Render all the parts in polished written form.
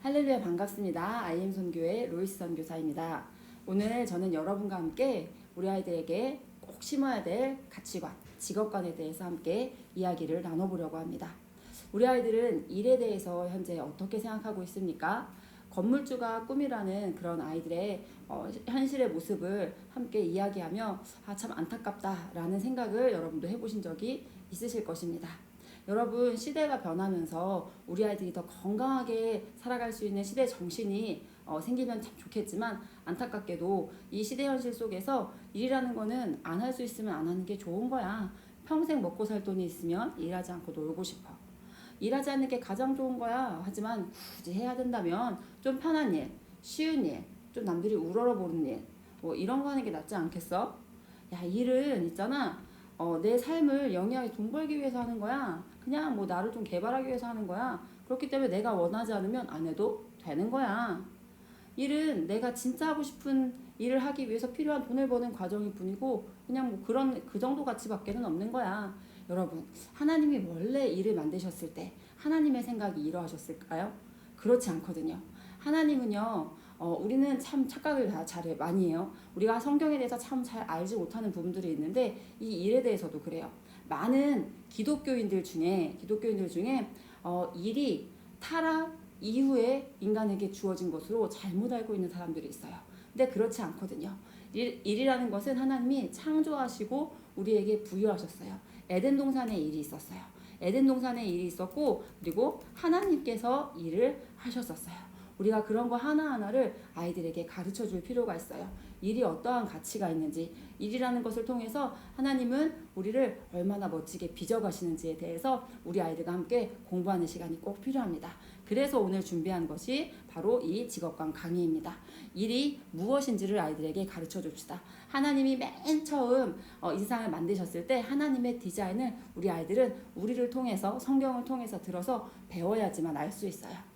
할렐루야 반갑습니다. IM 선교회 로이스 선교사입니다. 오늘 저는 여러분과 함께 우리 아이들에게 꼭 심어야 될 가치관, 직업관에 대해서 함께 이야기를 나눠보려고 합니다. 우리 아이들은 일에 대해서 현재 어떻게 생각하고 있습니까? 건물주가 꿈이라는 그런 아이들의 현실의 모습을 함께 이야기하며 참 안타깝다라는 생각을 여러분도 해보신 적이 있으실 것입니다. 여러분, 시대가 변하면서 우리 아이들이 더 건강하게 살아갈 수 있는 시대 정신이 생기면 참 좋겠지만, 안타깝게도 이 시대 현실 속에서 일이라는 거는 안 할 수 있으면 안 하는 게 좋은 거야. 평생 먹고 살 돈이 있으면 일하지 않고 놀고 싶어. 일하지 않는 게 가장 좋은 거야. 하지만 굳이 해야 된다면 좀 편한 일, 쉬운 일, 좀 남들이 우러러보는 일, 뭐 이런 거 하는 게 낫지 않겠어? 야, 일은 있잖아. 내 삶을 영위하게 돈 벌기 위해서 하는 거야. 그냥 뭐 나를 좀 개발하기 위해서 하는 거야. 그렇기 때문에 내가 원하지 않으면 안 해도 되는 거야. 일은 내가 진짜 하고 싶은 일을 하기 위해서 필요한 돈을 버는 과정일 뿐이고, 그냥 뭐 그 정도 가치밖에는 없는 거야. 여러분, 하나님이 원래 일을 만드셨을 때 하나님의 생각이 이러하셨을까요? 그렇지 않거든요. 하나님은요, 우리는 참 착각을 다 많이 해요. 우리가 성경에 대해서 참 잘 알지 못하는 부분들이 있는데, 이 일에 대해서도 그래요. 많은 기독교인들 중에 일이 타락 이후에 인간에게 주어진 것으로 잘못 알고 있는 사람들이 있어요. 근데 그렇지 않거든요. 일이라는 것은 하나님이 창조하시고 우리에게 부여하셨어요. 에덴 동산에 일이 있었어요. 에덴 동산에 일이 있었고, 그리고 하나님께서 일을 하셨었어요. 우리가 그런 거 하나하나를 아이들에게 가르쳐 줄 필요가 있어요. 일이 어떠한 가치가 있는지, 일이라는 것을 통해서 하나님은 우리를 얼마나 멋지게 빚어가시는지에 대해서 우리 아이들과 함께 공부하는 시간이 꼭 필요합니다. 그래서 오늘 준비한 것이 바로 이 직업관 강의입니다. 일이 무엇인지를 아이들에게 가르쳐 줍시다. 하나님이 맨 처음 이 세상을 만드셨을 때 하나님의 디자인을 우리 아이들은 우리를 통해서, 성경을 통해서 들어서 배워야지만 알 수 있어요.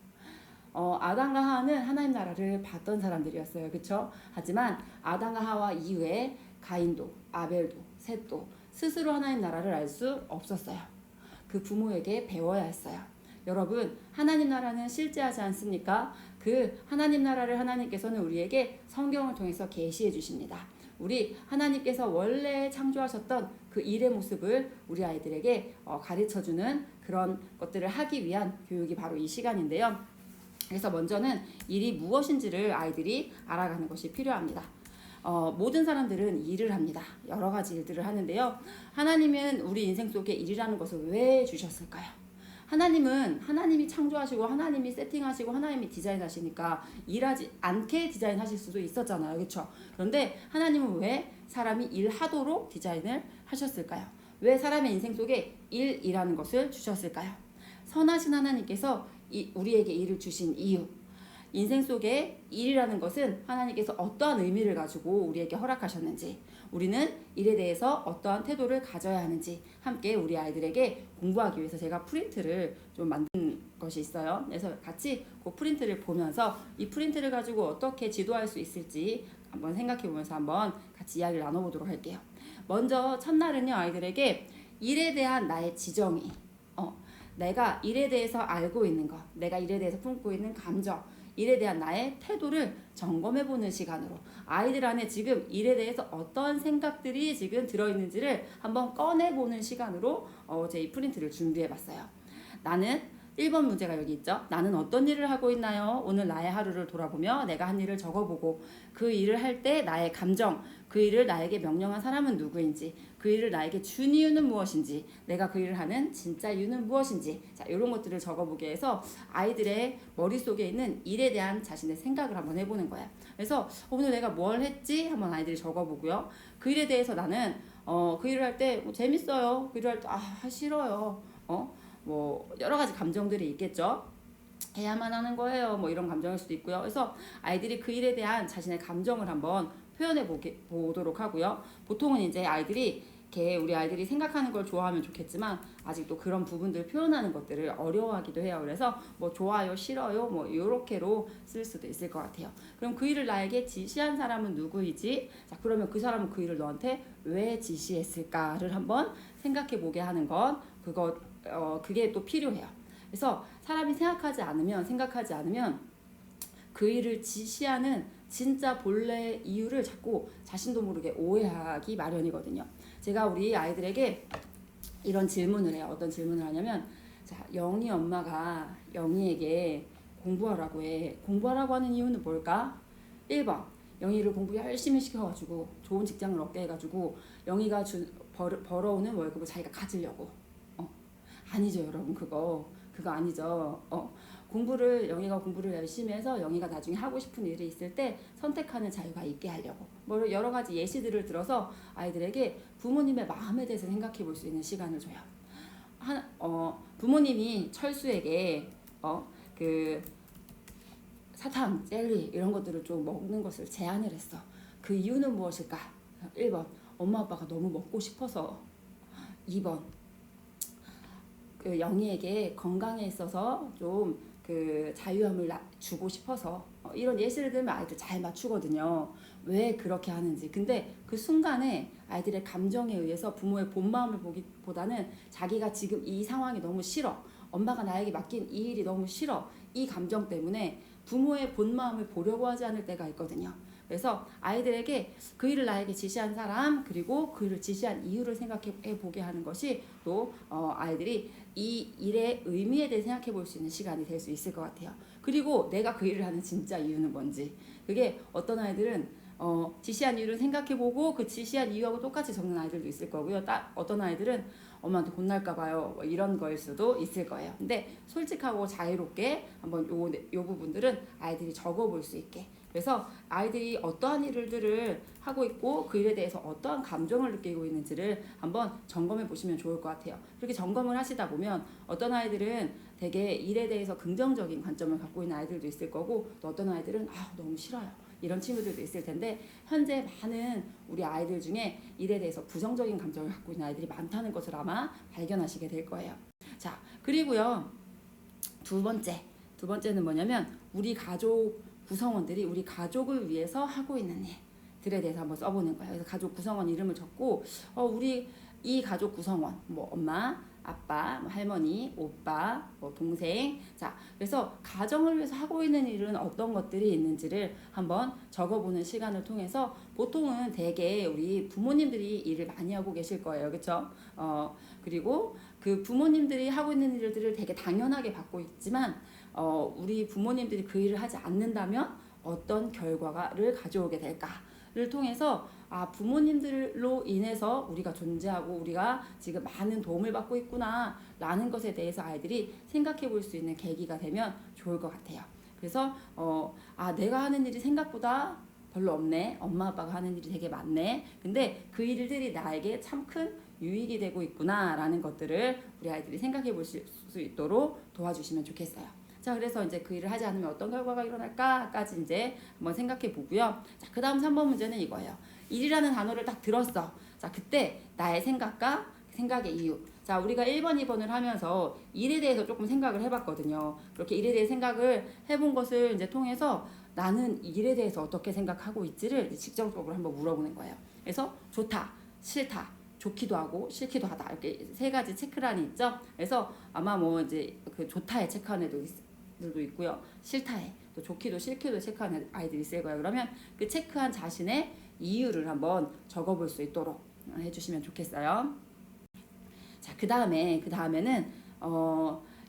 아담과 하와는 하나님 나라를 봤던 사람들이었어요. 그쵸? 하지만 아담과 하와 이후에 가인도, 아벨도, 셋도 스스로 하나님 나라를 알 수 없었어요. 그 부모에게 배워야 했어요. 여러분, 하나님 나라는 실제하지 않습니까? 그 하나님 나라를 하나님께서는 우리에게 성경을 통해서 계시해 주십니다. 우리 하나님께서 원래 창조하셨던 그 일의 모습을 우리 아이들에게 가르쳐주는 그런 것들을 하기 위한 교육이 바로 이 시간인데요. 그래서 먼저는 일이 무엇인지를 아이들이 알아가는 것이 필요합니다. 모든 사람들은 일을 합니다. 여러 가지 일들을 하는데요. 하나님은 우리 인생 속에 일이라는 것을 왜 주셨을까요? 하나님이 창조하시고 하나님이 세팅하시고 하나님이 디자인하시니까 일하지 않게 디자인하실 수도 있었잖아요. 그렇죠? 그런데 하나님은 왜 사람이 일하도록 디자인을 하셨을까요? 왜 사람의 인생 속에 일이라는 것을 주셨을까요? 선하신 하나님께서 우리에게 일을 주신 이유, 인생 속에 일이라는 것은 하나님께서 어떠한 의미를 가지고 우리에게 허락하셨는지, 우리는 일에 대해서 어떠한 태도를 가져야 하는지 함께 우리 아이들에게 공부하기 위해서 제가 프린트를 좀 만든 것이 있어요. 그래서 같이 그 프린트를 보면서 이 프린트를 가지고 어떻게 지도할 수 있을지 한번 생각해 보면서 한번 같이 이야기를 나눠보도록 할게요. 먼저 첫날은요, 아이들에게 일에 대한 나의 지정이, 내가 일에 대해서 알고 있는 것, 내가 일에 대해서 품고 있는 감정, 일에 대한 나의 태도를 점검해보는 시간으로, 아이들 안에 지금 일에 대해서 어떤 생각들이 지금 들어있는지를 한번 꺼내보는 시간으로 제 이 프린트를 준비해봤어요. 나는 1번 문제가 여기 있죠. 나는 어떤 일을 하고 있나요? 오늘 나의 하루를 돌아보며 내가 한 일을 적어보고, 그 일을 할 때 나의 감정, 그 일을 나에게 명령한 사람은 누구인지, 그 일을 나에게 준 이유는 무엇인지, 내가 그 일을 하는 진짜 이유는 무엇인지, 자, 이런 것들을 적어보게 해서 아이들의 머릿속에 있는 일에 대한 자신의 생각을 한번 해보는 거야. 그래서 오늘 내가 뭘 했지? 한번 아이들이 적어보고요. 그 일에 대해서 나는 그 일을 할 때 재밌어요. 그 일을 할 때 싫어요. 뭐 여러 가지 감정들이 있겠죠. 해야만 하는 거예요. 뭐 이런 감정일 수도 있고요. 그래서 아이들이 그 일에 대한 자신의 감정을 한번 표현해 보도록 하고요. 보통은 이제 우리 아이들이 생각하는 걸 좋아하면 좋겠지만, 아직도 그런 부분들 표현하는 것들을 어려워하기도 해요. 그래서 뭐 좋아요, 싫어요, 뭐 요렇게로 쓸 수도 있을 것 같아요. 그럼 그 일을 나에게 지시한 사람은 누구이지? 자, 그러면 그 사람은 그 일을 너한테 왜 지시했을까를 한번 생각해 보게 하는 건 그게 또 필요해요. 그래서 사람이 생각하지 않으면 그 일을 지시하는 진짜 본래 이유를 자꾸 자신도 모르게 오해하기 마련이거든요. 제가 우리 아이들에게 이런 질문을 해요. 어떤 질문을 하냐면, 자, 영희 엄마가 영희에게 공부하라고 해. 공부하라고 하는 이유는 뭘까? 1번, 영희를 공부 열심히 시켜가지고 좋은 직장을 얻게 해가지고 영희가 벌어오는 월급을 자기가 가지려고. 아니죠, 여러분. 그거 아니죠. 영희가 공부를 열심히 해서 영희가 나중에 하고 싶은 일이 있을 때 선택하는 자유가 있게 하려고. 뭐 여러 가지 예시들을 들어서 아이들에게 부모님의 마음에 대해서 생각해 볼 수 있는 시간을 줘요. 부모님이 철수에게 그 사탕, 젤리 이런 것들을 좀 먹는 것을 제한을 했어. 그 이유는 무엇일까? 1번, 엄마 아빠가 너무 먹고 싶어서. 2번, 그 영희에게 건강에 있어서 좀 그 자유함을 주고 싶어서. 이런 예시를 들면 아이들 잘 맞추거든요. 왜 그렇게 하는지. 근데 그 순간에 아이들의 감정에 의해서 부모의 본 마음을 보기보다는 자기가 지금 이 상황이 너무 싫어, 엄마가 나에게 맡긴 이 일이 너무 싫어, 이 감정 때문에 부모의 본 마음을 보려고 하지 않을 때가 있거든요. 그래서 아이들에게 그 일을 나에게 지시한 사람, 그리고 그 일을 지시한 이유를 생각해 보게 하는 것이 또 아이들이 이 일의 의미에 대해 생각해 볼 수 있는 시간이 될 수 있을 것 같아요. 그리고 내가 그 일을 하는 진짜 이유는 뭔지. 그게 어떤 아이들은 지시한 이유를 생각해 보고 그 지시한 이유하고 똑같이 적는 아이들도 있을 거고요. 어떤 아이들은 엄마한테 혼날까 봐요, 뭐 이런 거일 수도 있을 거예요. 근데 솔직하고 자유롭게 한번 요 부분들은 아이들이 적어 볼 수 있게. 그래서 아이들이 어떠한 일들을 하고 있고 그 일에 대해서 어떠한 감정을 느끼고 있는지를 한번 점검해 보시면 좋을 것 같아요. 그렇게 점검을 하시다 보면 어떤 아이들은 되게 일에 대해서 긍정적인 관점을 갖고 있는 아이들도 있을 거고, 또 어떤 아이들은 너무 싫어요, 이런 친구들도 있을 텐데, 현재 많은 우리 아이들 중에 일에 대해서 부정적인 감정을 갖고 있는 아이들이 많다는 것을 아마 발견하시게 될 거예요. 자, 그리고요, 두 번째는 뭐냐면, 우리 가족 구성원들이 우리 가족을 위해서 하고 있는 일들에 대해서 한번 써보는 거예요. 그래서 가족 구성원 이름을 적고, 우리 이 가족 구성원, 뭐 엄마, 아빠, 뭐 할머니, 오빠, 뭐 동생. 자, 그래서 가정을 위해서 하고 있는 일은 어떤 것들이 있는지를 한번 적어보는 시간을 통해서, 보통은 대개 우리 부모님들이 일을 많이 하고 계실 거예요, 그렇죠? 그리고 그 부모님들이 하고 있는 일들을 되게 당연하게 받고 있지만, 우리 부모님들이 그 일을 하지 않는다면 어떤 결과를 가져오게 될까를 통해서, 부모님들로 인해서 우리가 존재하고 우리가 지금 많은 도움을 받고 있구나 라는 것에 대해서 아이들이 생각해 볼 수 있는 계기가 되면 좋을 것 같아요. 그래서 내가 하는 일이 생각보다 별로 없네, 엄마 아빠가 하는 일이 되게 많네, 근데 그 일들이 나에게 참 큰 유익이 되고 있구나 라는 것들을 우리 아이들이 생각해 볼 수 있도록 도와주시면 좋겠어요. 자, 그래서 이제 그 일을 하지 않으면 어떤 결과가 일어날까까지 이제 한번 생각해 보고요. 자, 그 다음 3번 문제는 이거예요. 일이라는 단어를 딱 들었어. 자, 그때 나의 생각과 생각의 이유. 자, 우리가 1번, 2번을 하면서 일에 대해서 조금 생각을 해봤거든요. 그렇게 일에 대해 생각을 해본 것을 이제 통해서 나는 일에 대해서 어떻게 생각하고 있지를 직접적으로 한번 물어보는 거예요. 그래서 좋다, 싫다, 좋기도 하고 싫기도 하다, 이렇게 세 가지 체크란이 있죠. 그래서 아마 뭐 이제 그 좋다에 체크한 애들도 있고요, 싫다에, 또 좋기도 싫기도 체크한 아이들이 있을 거예요. 그러면 그 체크한 자신의 이유를 한번 적어볼 수 있도록 해주시면 좋겠어요. 자, 그 다음에는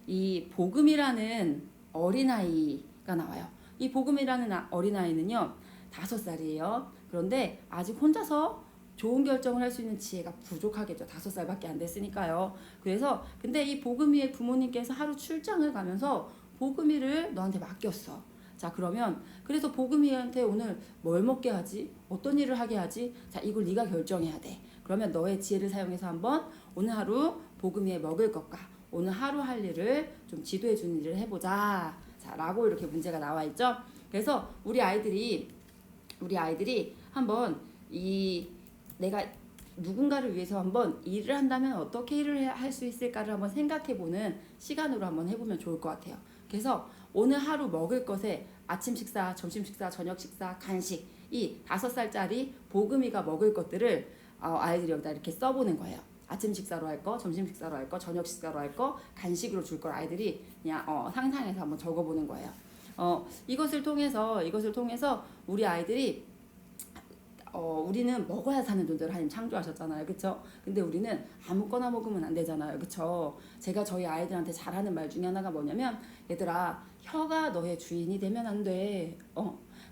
이 복음이라는 어린아이가 나와요. 이 복음이라는 어린아이는요 5살이에요. 그런데 아직 혼자서 좋은 결정을 할 수 있는 지혜가 부족하겠죠. 5살밖에 안 됐으니까요. 그래서 근데 이 복음이의 부모님께서 하루 출장을 가면서 복음이를 너한테 맡겼어. 자, 그러면 그래서 복음이한테 오늘 뭘 먹게 하지? 어떤 일을 하게 하지? 자, 이걸 네가 결정해야 돼. 그러면 너의 지혜를 사용해서 한번 오늘 하루 복음이에 먹을 것과 오늘 하루 할 일을 좀 지도해 주는 일을 해보자. 자, 라고 이렇게 문제가 나와 있죠. 그래서 우리 아이들이 한번 내가 누군가를 위해서 한번 일을 한다면 어떻게 일을 할 수 있을까를 한번 생각해보는 시간으로 한번 해보면 좋을 것 같아요. 그래서 오늘 하루 먹을 것에 아침 식사, 점심 식사, 저녁 식사, 간식, 이 5살짜리 복음이가 먹을 것들을 아이들이 여기다 이렇게 써보는 거예요. 아침 식사로 할 거, 점심 식사로 할 거, 저녁 식사로 할 거, 간식으로 줄 걸 아이들이 그냥 상상해서 한번 적어보는 거예요. 이것을 통해서 우리 아이들이 우리는 먹어야 사는 존재를 하나님 창조하셨잖아요. 그쵸? 근데 우리는 아무거나 먹으면 안 되잖아요. 그쵸? 제가 저희 아이들한테 잘하는 말 중에 하나가 뭐냐면, 얘들아, 혀가 너의 주인이 되면 안 돼.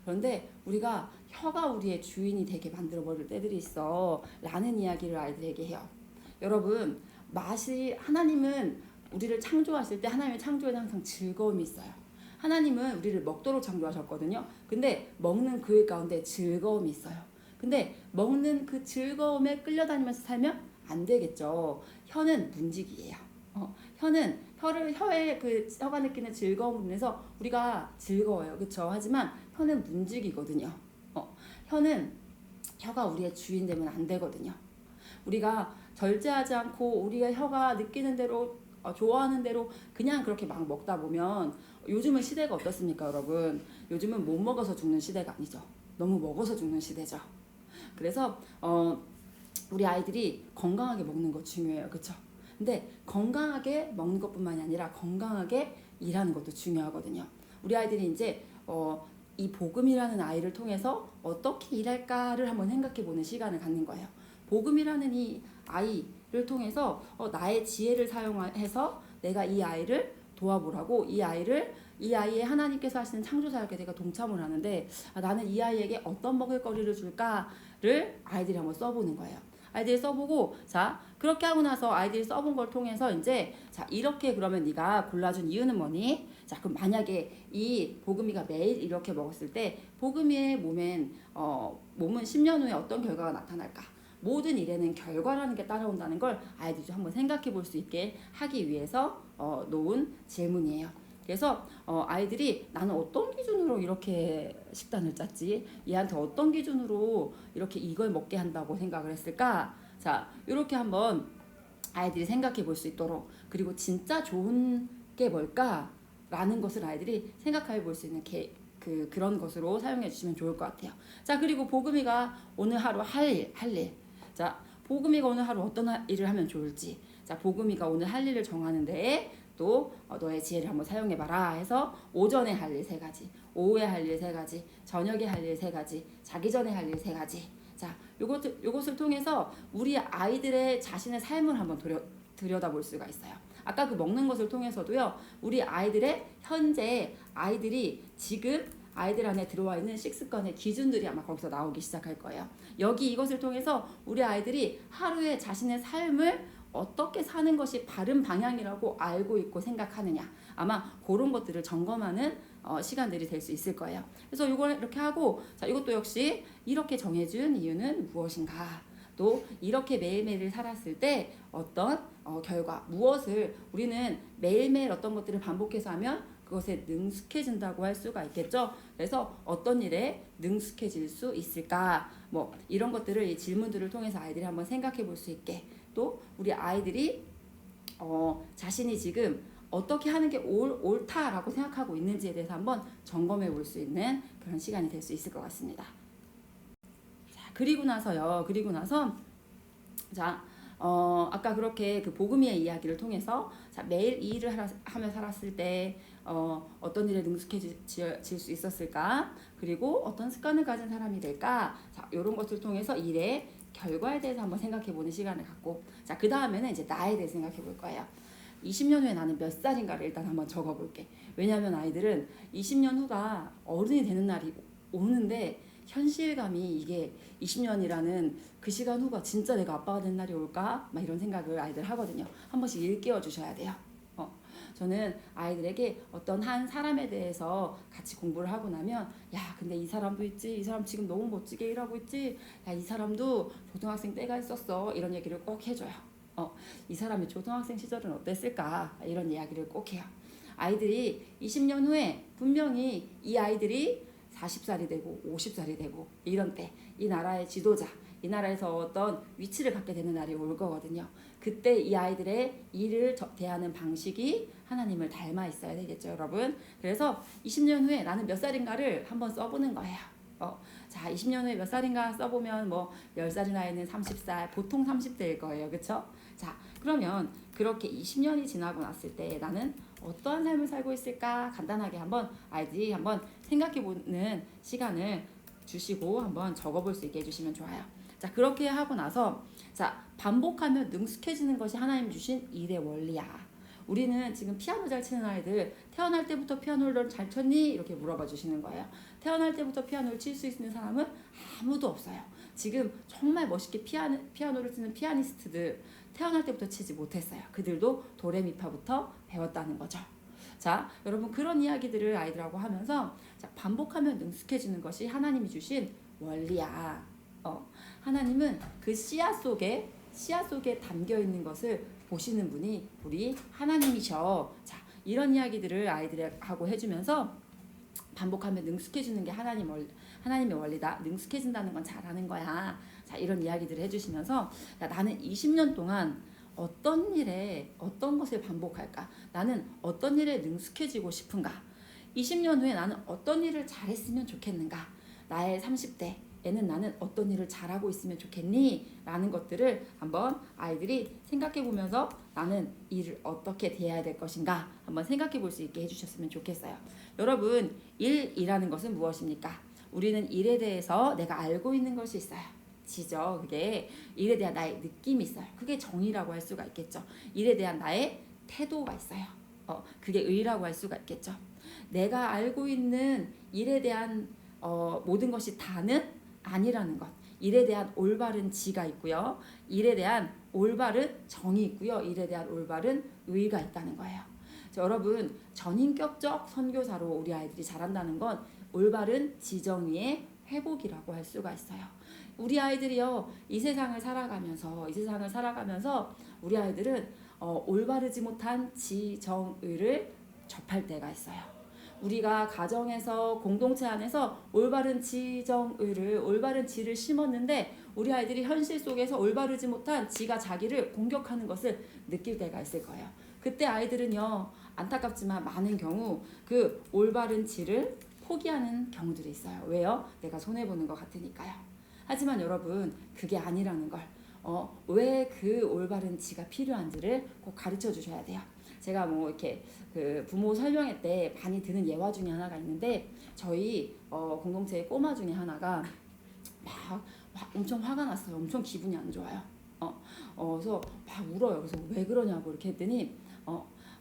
그런데 우리가 혀가 우리의 주인이 되게 만들어버릴 때들이 있어. 라는 이야기를 아이들에게 해요. 여러분, 하나님은 우리를 창조하실 때 하나님의 창조에는 항상 즐거움이 있어요. 하나님은 우리를 먹도록 창조하셨거든요. 근데 먹는 그 가운데 즐거움이 있어요. 근데 먹는 그 즐거움에 끌려다니면서 살면 안 되겠죠. 혀는 문지기예요. 혀가 느끼는 즐거움으로 인해서 우리가 즐거워요. 그렇죠? 하지만 혀는 문지기거든요. 혀가 우리의 주인 되면 안 되거든요. 우리가 절제하지 않고 우리가 혀가 느끼는 대로 좋아하는 대로 그냥 그렇게 막 먹다 보면, 요즘은 시대가 어떻습니까, 여러분? 요즘은 못 먹어서 죽는 시대가 아니죠. 너무 먹어서 죽는 시대죠. 그래서 우리 아이들이 건강하게 먹는 거 중요해요. 그렇죠? 근데 건강하게 먹는 것뿐만이 아니라 건강하게 일하는 것도 중요하거든요. 우리 아이들이 이제 이 복음이라는 아이를 통해서 어떻게 일할까를 한번 생각해 보는 시간을 갖는 거예요. 복음이라는 이 아이를 통해서 나의 지혜를 사용해서 내가 이 아이를 도와보라고, 이 아이의 하나님께서 하시는 창조사역에 내가 동참을 하는데, 나는 이 아이에게 어떤 먹을거리를 줄까를 아이들이 한번 써보는 거예요. 아이들이 써보고, 자, 그렇게 하고 나서 아이들이 써본 걸 통해서 이제, 자, 이렇게 그러면 네가 골라준 이유는 뭐니? 자, 그럼 만약에 이 복음이가 매일 이렇게 먹었을 때 복음이의 몸은 10년 후에 어떤 결과가 나타날까? 모든 일에는 결과라는 게 따라온다는 걸 아이들이 한번 생각해 볼 수 있게 하기 위해서 놓은 질문이에요. 그래서 아이들이 나는 어떤 기준으로 이렇게 식단을 짰지? 얘한테 어떤 기준으로 이렇게 이걸 먹게 한다고 생각을 했을까? 자, 이렇게 한번 아이들이 생각해 볼 수 있도록, 그리고 진짜 좋은 게 뭘까? 라는 것을 아이들이 생각해 볼 수 있는 그런 것으로 사용해 주시면 좋을 것 같아요. 자, 그리고 복음이가 오늘 하루 할 일. 자, 복음이가 오늘 하루 어떤 일을 하면 좋을지. 자, 복음이가 오늘 할 일을 정하는데 또 너의 지혜를 한번 사용해봐라 해서, 오전에 할 일 3가지, 오후에 할 일 3가지, 저녁에 할 일 3가지, 자기 전에 할 일 3가지. 자, 요것을 통해서 우리 아이들의 자신의 삶을 한번 들여다볼 수가 있어요. 아까 그 먹는 것을 통해서도요, 우리 아이들의 현재 아이들이 지금 아이들 안에 들어와 있는 식습관의 기준들이 아마 거기서 나오기 시작할 거예요. 여기 이것을 통해서 우리 아이들이 하루에 자신의 삶을 어떻게 사는 것이 바른 방향이라고 알고 있고 생각하느냐, 아마 그런 것들을 점검하는 시간들이 될 수 있을 거예요. 그래서 이걸 이렇게 하고, 자, 이것도 역시 이렇게 정해준 이유는 무엇인가, 또 이렇게 매일매일 살았을 때 어떤 결과, 무엇을 우리는 매일매일 어떤 것들을 반복해서 하면 그것에 능숙해진다고 할 수가 있겠죠. 그래서 어떤 일에 능숙해질 수 있을까, 뭐 이런 것들을, 이 질문들을 통해서 아이들이 한번 생각해 볼 수 있게, 또 우리 아이들이 자신이 지금 어떻게 하는 게 옳다라고 생각하고 있는지에 대해서 한번 점검해 볼 수 있는 그런 시간이 될 수 있을 것 같습니다. 자, 그리고 나서 자, 아까 그렇게 그 복음의 이야기를 통해서, 자, 매일 이 일을 하며 살았을 때 어떤 일에 능숙해질 수 있었을까, 그리고 어떤 습관을 가진 사람이 될까, 자, 이런 것을 통해서 일의 결과에 대해서 한번 생각해보는 시간을 갖고, 자, 그 다음에는 이제 나에 대해 생각해볼 거예요. 20년 후에 나는 몇 살인가를 일단 한번 적어볼게. 왜냐하면 아이들은 20년 후가 어른이 되는 날이 오는데, 현실감이 이게 20년이라는 그 시간 후가 진짜 내가 아빠가 된 날이 올까? 막 이런 생각을 아이들 하거든요. 한 번씩 일깨워 주셔야 돼요. 저는 아이들에게 어떤 한 사람에 대해서 같이 공부를 하고 나면, 야, 근데 이 사람도 있지, 이 사람 지금 너무 멋지게 일하고 있지, 야, 이 사람도 초등학생 때가 있었어, 이런 얘기를 꼭 해줘요. 이 사람의 초등학생 시절은 어땠을까, 이런 이야기를 꼭 해요. 아이들이 20년 후에 분명히 이 아이들이 40살이 되고 50살이 되고 이런 때 이 나라의 지도자, 이 나라에서 어떤 위치를 갖게 되는 날이 올 거거든요. 그때 이 아이들의 일을 대하는 방식이 하나님을 닮아 있어야 되겠죠, 여러분. 그래서 20년 후에 나는 몇 살인가를 한번 써보는 거예요. 자, 20년 후에 몇 살인가 써보면 뭐 10살이 나이는 30살, 보통 30대일 거예요. 그쵸? 자, 그러면 그렇게 20년이 지나고 났을 때 나는 어떠한 삶을 살고 있을까 간단하게 한번 아이들이 한번 생각해보는 시간을 주시고 한번 적어볼 수 있게 해주시면 좋아요. 자, 그렇게 하고 나서 자, 반복하면 능숙해지는 것이 하나님 주신 일의 원리야. 우리는 지금 피아노 잘 치는 아이들 태어날 때부터 피아노를 잘 쳤니? 이렇게 물어봐 주시는 거예요. 태어날 때부터 피아노를 칠 수 있는 사람은 아무도 없어요. 지금 정말 멋있게 피아노를 치는 피아니스트들 태어날 때부터 치지 못했어요. 그들도 도레미파부터 배웠다는 거죠. 자, 여러분 그런 이야기들을 아이들하고 하면서 자, 반복하면 능숙해지는 것이 하나님이 주신 원리야. 하나님은 그 씨앗 속에 담겨 있는 것을 보시는 분이 우리 하나님이셔. 자, 이런 이야기들을 아이들하고 해주면서 반복하면 능숙해지는 게 하나님의 원리다. 능숙해진다는 건 잘하는 거야. 자, 이런 이야기들을 해주시면서 야, 나는 20년 동안 어떤 것을 반복할까? 나는 어떤 일에 능숙해지고 싶은가? 20년 후에 나는 어떤 일을 잘했으면 좋겠는가? 나의 30대에는 나는 어떤 일을 잘하고 있으면 좋겠니? 라는 것들을 한번 아이들이 생각해 보면서 나는 일을 어떻게 대해야 될 것인가? 한번 생각해 볼 수 있게 해주셨으면 좋겠어요. 여러분, 일이라는 것은 무엇입니까? 우리는 일에 대해서 내가 알고 있는 것이 있어요. 지죠. 그게 일에 대한 나의 느낌이 있어요. 그게 정의라고 할 수가 있겠죠. 일에 대한 나의 태도가 있어요. 그게 의라고 할 수가 있겠죠. 내가 알고 있는 일에 대한 모든 것이 다는 아니라는 것. 일에 대한 올바른 지가 있고요. 일에 대한 올바른 정이 있고요. 일에 대한 올바른 의가 있다는 거예요. 여러분, 전인격적 선교사로 우리 아이들이 자란다는 건 올바른 지정의의 회복이라고 할 수가 있어요. 우리 아이들이요, 이 세상을 살아가면서 우리 아이들은 올바르지 못한 지정의를 접할 때가 있어요. 우리가 가정에서 공동체 안에서 올바른 지를 심었는데 우리 아이들이 현실 속에서 올바르지 못한 지가 자기를 공격하는 것을 느낄 때가 있을 거예요. 그때 아이들은요, 안타깝지만 많은 경우 그 올바른 지를 포기하는 경우들이 있어요. 왜요? 내가 손해보는 것 같으니까요. 하지만 여러분, 그게 아니라는 걸, 왜 그 올바른 지가 필요한지를 꼭 가르쳐 주셔야 돼요. 제가 뭐 이렇게 그 부모 설명회 때 많이 드는 예화 중에 하나가 있는데, 저희 공동체의 꼬마 중에 하나가 막 엄청 화가 났어요. 엄청 기분이 안 좋아요. 그래서 막 울어요. 그래서 왜 그러냐고 이렇게 했더니,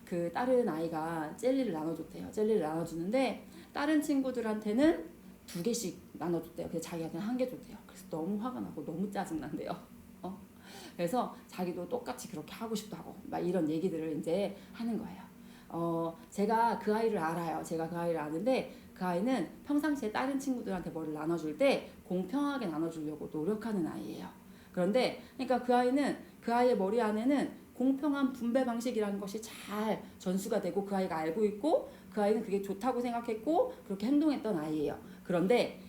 그 다른 아이가 젤리를 나눠줬대요. 젤리를 나눠주는데 다른 친구들한테는 2개씩 나눠줬대요. 그래서 자기한테는 1개 줬대요. 그래서 너무 화가 나고 너무 짜증난대요. 그래서 자기도 똑같이 그렇게 하고 싶다고 막 이런 얘기들을 이제 하는 거예요. 제가 그 아이를 알아요. 제가 그 아이를 아는데 그 아이는 평상시에 다른 친구들한테 뭐를 나눠줄 때 공평하게 나눠주려고 노력하는 아이예요. 그런데 그러니까 그 아이의 머리 안에는 공평한 분배 방식이라는 것이 잘 전수가 되고 그 아이가 알고 있고 그 아이는 그게 좋다고 생각했고 그렇게 행동했던 아이예요. 그런데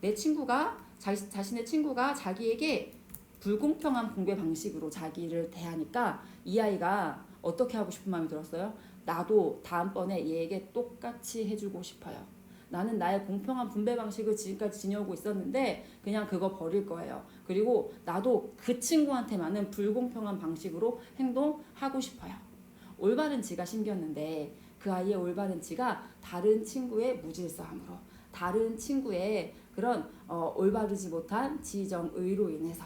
내 친구가 자신의 친구가 자기에게 불공평한 분배 방식으로 자기를 대하니까 이 아이가 어떻게 하고 싶은 마음이 들었어요? 나도 다음번에 얘에게 똑같이 해주고 싶어요. 나는 나의 공평한 분배 방식을 지금까지 지녀오고 있었는데 그냥 그거 버릴 거예요. 그리고 나도 그 친구한테만은 불공평한 방식으로 행동하고 싶어요. 올바른 지가 심겼는데 그 아이의 올바른 지가 다른 친구의 무질서함으로, 다른 친구의 그런 올바르지 못한 지정의로 인해서,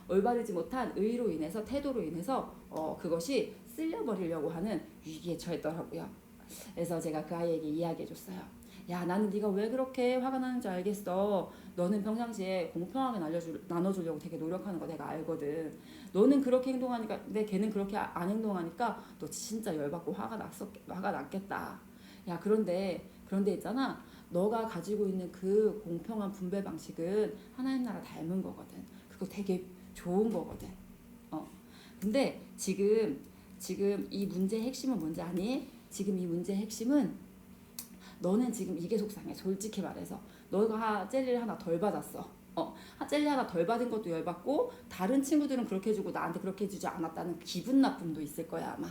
올바르지 못한 의로 인해서, 태도로 인해서 그것이 쓸려버리려고 하는 위기에 처했더라고요. 그래서 제가 그 아이에게 이야기해줬어요. 야, 나는 네가 왜 그렇게 화가 나는지 알겠어. 너는 평상시에 공평하게 나눠주려고 되게 노력하는 거 내가 알거든. 너는 그렇게 행동하니까, 근데 걔는 그렇게 안 행동하니까 너 진짜 열받고 화가 났겠다. 야, 그런데 있잖아. 너가 가지고 있는 그 공평한 분배 방식은 하나님 나라 닮은 거거든. 그거 되게 좋은 거거든. 근데 지금 이 문제의 핵심은 뭔지 아니? 지금 이 문제의 핵심은 너는 지금 이게 속상해. 솔직히 말해서 너가 젤리를 하나 덜 받았어. 젤리 하나 덜 받은 것도 열받고 다른 친구들은 그렇게 해주고 나한테 그렇게 해주지 않았다는 기분 나쁨도 있을 거야 아마.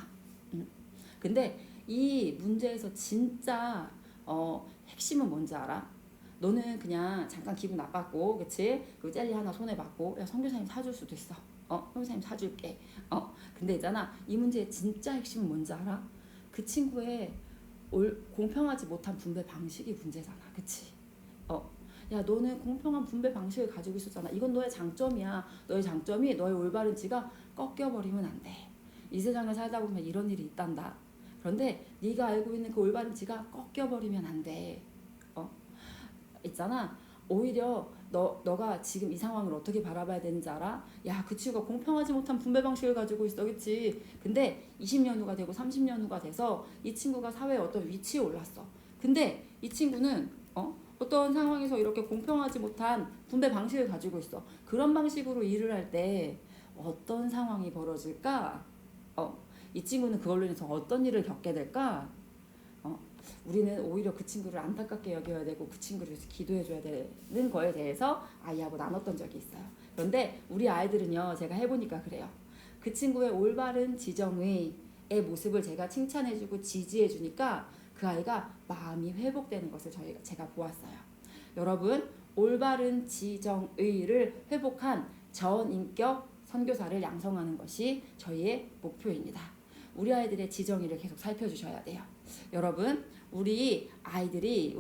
근데 이 문제에서 진짜 핵심은 뭔지 알아? 너는 그냥 잠깐 기분 나빴고, 그치? 그 젤리 하나 손에 받고, 야, 선교사님 사줄 수도 있어. 선교사님 사줄게. 근데 있잖아, 이 문제의 진짜 핵심은 뭔지 알아? 그 친구의 공평하지 못한 분배 방식이 문제잖아. 그치? 야, 너는 공평한 분배 방식을 가지고 있었잖아. 이건 너의 장점이야. 너의 장점이 너의 올바른 지가 꺾여버리면 안 돼. 이 세상을 살다 보면 이런 일이 있단다. 그런데 네가 알고 있는 그 올바른 지가 꺾여버리면 안 돼. 있잖아. 오히려 너가 지금 이 상황을 어떻게 바라봐야 되는지 알아? 야, 그 친구가 공평하지 못한 분배 방식을 가지고 있어. 그치? 근데 20년 후가 되고 30년 후가 돼서 이 친구가 사회에 어떤 위치에 올랐어. 근데 이 친구는 어떤 상황에서 이렇게 공평하지 못한 분배 방식을 가지고 있어. 그런 방식으로 일을 할 때 어떤 상황이 벌어질까? 이 친구는 그걸로 인해서 어떤 일을 겪게 될까? 우리는 오히려 그 친구를 안타깝게 여겨야 되고 그 친구를 위해서 기도해 줘야 되는 거에 대해서 아이하고 나눴던 적이 있어요. 그런데 우리 아이들은요, 제가 해보니까 그래요. 그 친구의 올바른 지정의 모습을 제가 칭찬해 주고 지지해 주니까 그 아이가 마음이 회복되는 것을 제가 보았어요. 여러분, 올바른 지정의를 회복한 전인격 선교사를 양성하는 것이 저희의 목표입니다. 우리 아이들의 지정의를 계속 살펴주셔야 돼요. 여러분, 우리 아이들이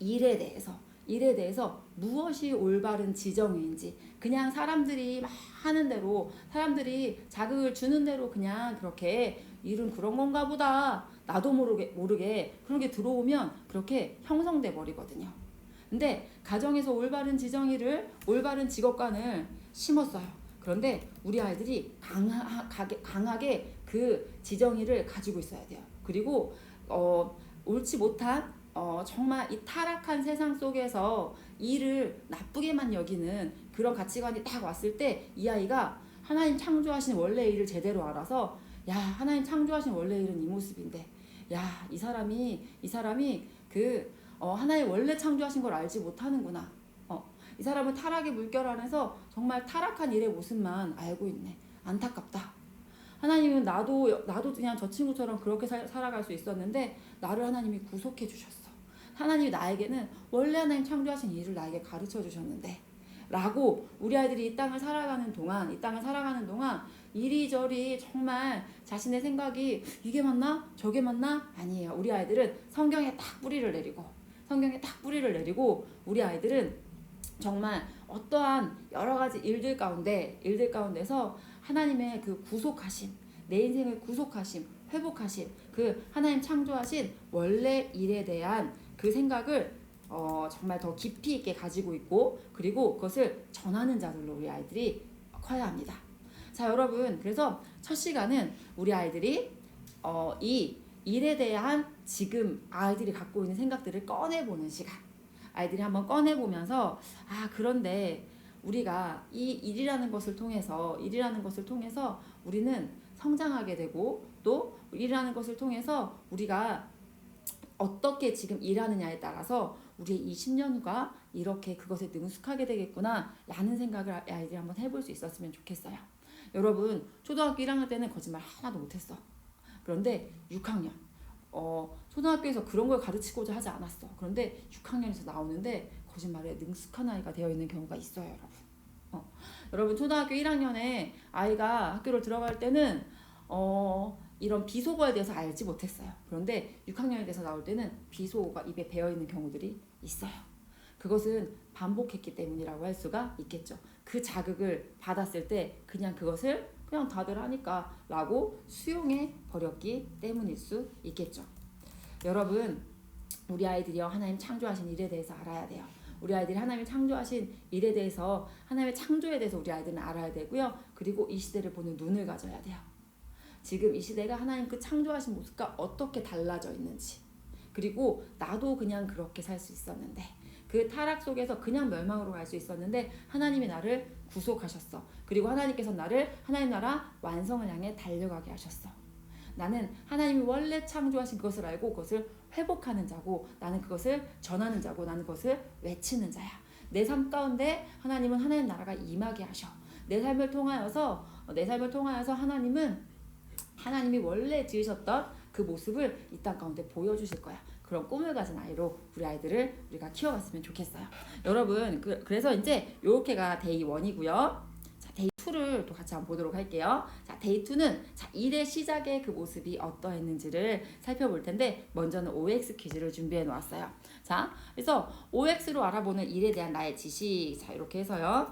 일에 대해서 무엇이 올바른 지정의인지, 그냥 사람들이 막 하는 대로, 사람들이 자극을 주는 대로 그냥 그렇게 일은 그런 건가 보다, 나도 모르게 그런 게 들어오면 그렇게 형성돼 버리거든요. 근데 가정에서 올바른 지정의를, 올바른 직업관을 심었어요. 그런데 우리 아이들이 강하게 그 지정의를 가지고 있어야 돼요. 그리고 옳지 못한 정말 이 타락한 세상 속에서 일을 나쁘게만 여기는 그런 가치관이 딱 왔을 때 이 아이가 하나님 창조하신 원래 일을 제대로 알아서, 야, 하나님 창조하신 원래 일은 이 모습인데, 야, 이 사람이 하나님 원래 창조하신 걸 알지 못하는구나. 이 사람은 타락의 물결 안에서 정말 타락한 일의 모습만 알고 있네. 안타깝다. 하나님은 나도 그냥 저 친구처럼 그렇게 살아갈 수 있었는데 나를 하나님이 구속해 주셨어. 하나님이 나에게는 원래 하나님 창조하신 일을 나에게 가르쳐 주셨는데 라고 우리 아이들이 이 땅을 살아가는 동안 이리저리 정말 자신의 생각이 이게 맞나? 저게 맞나? 아니에요. 우리 아이들은 성경에 딱 뿌리를 내리고 우리 아이들은 정말 어떠한 여러 가지 일들 가운데서 하나님의 그 구속하심, 내 인생을 구속하심, 회복하심, 그 하나님 창조하신 원래 일에 대한 그 생각을 정말 더 깊이 있게 가지고 있고, 그리고 그것을 전하는 자들로 우리 아이들이 커야 합니다. 자, 여러분, 그래서 첫 시간은 우리 아이들이 이 일에 대한 지금 아이들이 갖고 있는 생각들을 꺼내보는 시간. 아이들이 한번 꺼내보면서, 그런데 우리가 이 일이라는 것을 통해서 우리는 성장하게 되고, 또 일이라는 것을 통해서 우리가 어떻게 지금 일하느냐에 따라서 우리의 20년 후가 이렇게 그것에 능숙하게 되겠구나 라는 생각을 아이들이 한번 해볼 수 있었으면 좋겠어요. 여러분, 초등학교 1학년 때는 거짓말 하나도 못했어. 그런데 6학년 초등학교에서 그런 걸 가르치고자 하지 않았어. 그런데 6학년에서 나오는데 거짓말에 능숙한 아이가 되어 있는 경우가 있어요, 여러분. 여러분, 초등학교 1학년에 아이가 학교를 들어갈 때는 이런 비속어에 대해서 알지 못했어요. 그런데 6학년에 대해서 나올 때는 비속어가 입에 배어 있는 경우들이 있어요. 그것은 반복했기 때문이라고 할 수가 있겠죠. 그 자극을 받았을 때 그냥 그것을 그냥 다들 하니까 라고 수용해 버렸기 때문일 수 있겠죠. 여러분, 우리 아이들이요, 하나님 창조하신 일에 대해서 알아야 돼요. 우리 아이들이 하나님이 창조하신 일에 대해서, 하나님의 창조에 대해서 우리 아이들은 알아야 되고요. 그리고 이 시대를 보는 눈을 가져야 돼요. 지금 이 시대가 하나님 그 창조하신 모습과 어떻게 달라져 있는지, 그리고 나도 그냥 그렇게 살 수 있었는데, 그 타락 속에서 그냥 멸망으로 갈 수 있었는데 하나님이 나를 구속하셨어. 그리고 하나님께서 나를 하나님 나라 완성을 향해 달려가게 하셨어. 나는 하나님이 원래 창조하신 그것을 알고 그것을 회복하는 자고, 나는 그것을 전하는 자고, 나는 그것을 외치는 자야. 내 삶 가운데 하나님은 하나님 나라가 임하게 하셔. 내 삶을 통하여서 하나님이 원래 지으셨던 그 모습을 이 땅 가운데 보여주실 거야. 그런 꿈을 가진 아이로 우리 아이들을 우리가 키워갔으면 좋겠어요. 여러분, 그래서 이제 요렇게가 데이 1이고요. 자, 데이 2를 또 같이 같이 한번 보도록 할게요. 자, 데이 2는 자, 일의 시작의 그 모습이 어떠했는지를 살펴볼 텐데 먼저는 OX 퀴즈를 준비해 놓았어요. 자, 그래서 OX로 알아보는 일에 대한 나의 지식. 자, 이렇게 해서요.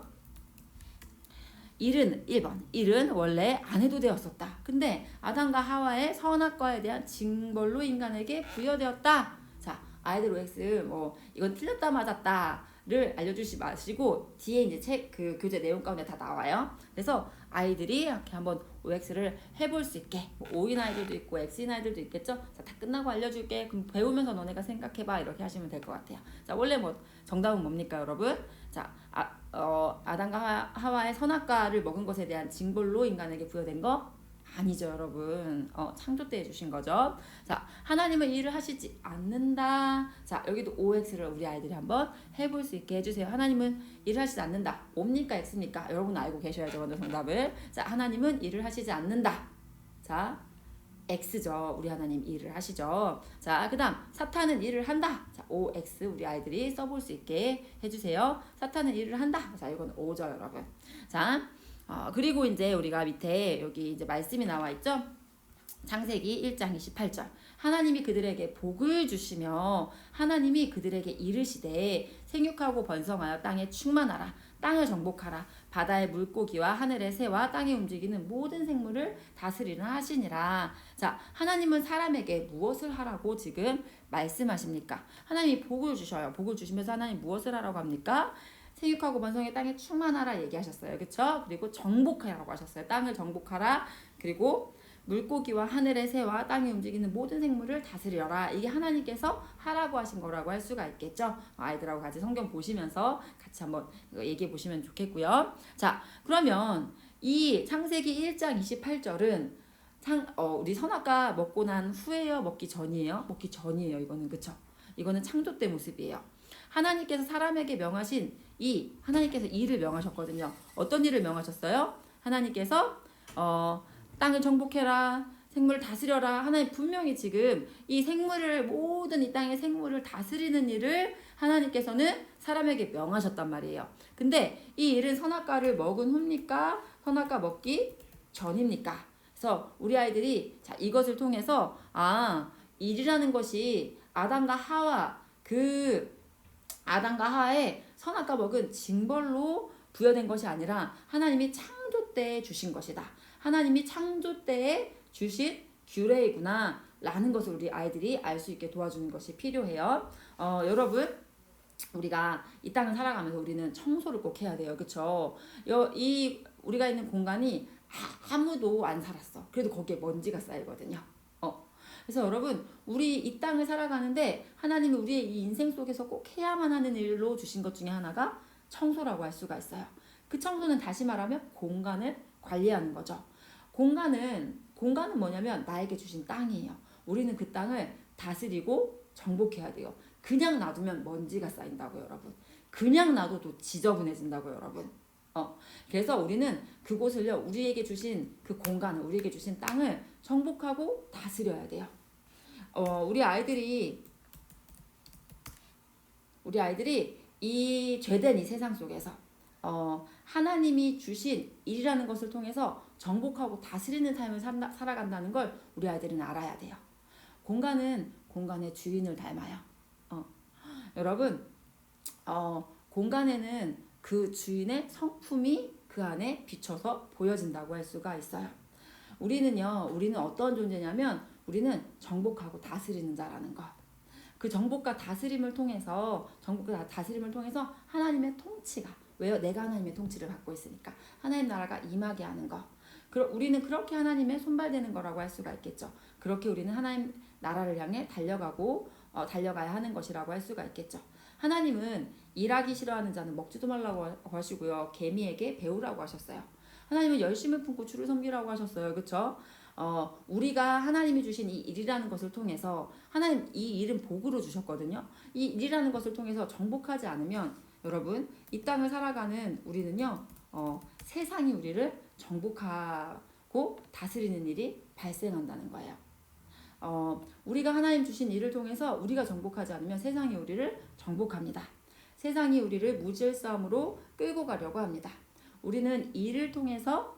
일은 1번. 일은 원래 안 해도 되었었다. 근데 아담과 하와의 선악과에 대한 징벌로 인간에게 부여되었다. 자, 아이들 OX 뭐 이건 틀렸다 맞았다를 알려주지 마시고 뒤에 이제 책 그 교재 내용 가운데 다 나와요. 그래서 아이들이 이렇게 한번 OX를 해볼 수 있게 뭐 O인 아이들도 있고 X인 아이들도 있겠죠. 자, 다 끝나고 알려줄게. 그럼 배우면서 너네가 생각해봐. 이렇게 하시면 될 것 같아요. 자, 원래 뭐 정답은 뭡니까, 여러분? 자, 아담과 하와의 선악과를 먹은 것에 대한 징벌로 인간에게 부여된 거 아니죠, 여러분. 창조 때 해주신 거죠. 자, 하나님은 일을 하시지 않는다. 자, 여기도 OX를 우리 아이들이 한번 해볼 수 있게 해주세요. 하나님은 일을 하시지 않는다. 옵니까, X입니까? 여러분 알고 계셔야죠, 먼저 정답을. 자, 하나님은 일을 하시지 않는다. 자, X죠. 우리 하나님 일을 하시죠. 자, 그 다음 사탄은 일을 한다. 자, OX 우리 아이들이 써볼 수 있게 해주세요. 사탄은 일을 한다. 자, 이건 O죠, 여러분. 자, 그리고 이제 우리가 밑에 여기 이제 말씀이 나와 있죠. 창세기 1장 28절. 하나님이 그들에게 복을 주시며 하나님이 그들에게 이르시되 생육하고 번성하여 땅에 충만하라. 땅을 정복하라. 바다의 물고기와 하늘의 새와 땅에 움직이는 모든 생물을 다스리라 하시니라. 자, 하나님은 사람에게 무엇을 하라고 지금 말씀하십니까? 하나님이 복을 주셔요. 복을 주시면서 하나님 무엇을 하라고 합니까? 생육하고 번성해 땅에 충만하라 얘기하셨어요. 그렇죠? 그리고 정복하라고 하셨어요. 땅을 정복하라. 그리고 물고기와 하늘의 새와 땅에 움직이는 모든 생물을 다스려라. 이게 하나님께서 하라고 하신 거라고 할 수가 있겠죠. 아이들하고 같이 성경 보시면서 같이 한번 얘기해 보시면 좋겠고요. 자, 그러면 이 창세기 1장 28절은 우리 선악과 먹고 난 후에요? 먹기 전이에요? 먹기 전이에요. 이거는 그쵸? 이거는 창조 때 모습이에요. 하나님께서 사람에게 명하신 하나님께서 일을 명하셨거든요. 어떤 일을 명하셨어요? 하나님께서 땅을 정복해라. 생물을 다스려라. 하나님 분명히 지금 이 생물을 모든 이 땅의 생물을 다스리는 일을 하나님께서는 사람에게 명하셨단 말이에요. 근데 이 일은 선악과를 먹은 후입니까? 선악과 먹기 전입니까? 그래서 우리 아이들이 자, 이것을 통해서 일이라는 것이 아담과 하와의 선악과 먹은 징벌로 부여된 것이 아니라 하나님이 창조 때에 주신 것이다. 하나님이 창조 때에 주신 규례이구나 라는 것을 우리 아이들이 알 수 있게 도와주는 것이 필요해요. 여러분, 우리가 이 땅을 살아가면서 우리는 청소를 꼭 해야 돼요. 그쵸? 우리가 있는 공간이 아무도 안 살았어. 그래도 거기에 먼지가 쌓이거든요. 그래서 여러분, 우리 이 땅을 살아가는데 하나님이 우리의 이 인생 속에서 꼭 해야만 하는 일로 주신 것 중에 하나가 청소라고 할 수가 있어요. 그 청소는 다시 말하면 공간을 관리하는 거죠. 공간은 뭐냐면 나에게 주신 땅이에요. 우리는 그 땅을 다스리고 정복해야 돼요. 그냥 놔두면 먼지가 쌓인다고요, 여러분. 그냥 놔둬도 지저분해진다고요, 여러분. 그래서 우리는 그곳을요, 우리에게 주신 그 공간을, 우리에게 주신 땅을 정복하고 다스려야 돼요. 우리 아이들이 이 죄된 이 세상 속에서 하나님이 주신 일이라는 것을 통해서 정복하고 다스리는 삶을 살아간다는 걸 우리 아이들은 알아야 돼요. 공간은 공간의 주인을 닮아요. 여러분, 공간에는 그 주인의 성품이 그 안에 비춰서 보여진다고 할 수가 있어요. 우리는 어떤 존재냐면 우리는 정복하고 다스리는 자라는 것. 그 정복과 다스림을 통해서 하나님의 통치가, 왜요? 내가 하나님의 통치를 받고 있으니까 하나님 나라가 임하게 하는 것. 우리는 그렇게 하나님의 손발되는 거라고 할 수가 있겠죠. 그렇게 우리는 하나님 나라를 향해 달려가야 하는 것이라고 할 수가 있겠죠. 하나님은 일하기 싫어하는 자는 먹지도 말라고 하시고요. 개미에게 배우라고 하셨어요. 하나님은 열심을 품고 주를 섬기라고 하셨어요. 그렇죠? 우리가 하나님이 주신 이 일이라는 것을 통해서 하나님 이 일은 복으로 주셨거든요. 이 일이라는 것을 통해서 정복하지 않으면 여러분, 이 땅을 살아가는 우리는요, 세상이 우리를 정복하고 다스리는 일이 발생한다는 거예요. 우리가 하나님 주신 일을 통해서 우리가 정복하지 않으면 세상이 우리를 정복합니다. 세상이 우리를 무질서함으로 끌고 가려고 합니다. 우리는 일을 통해서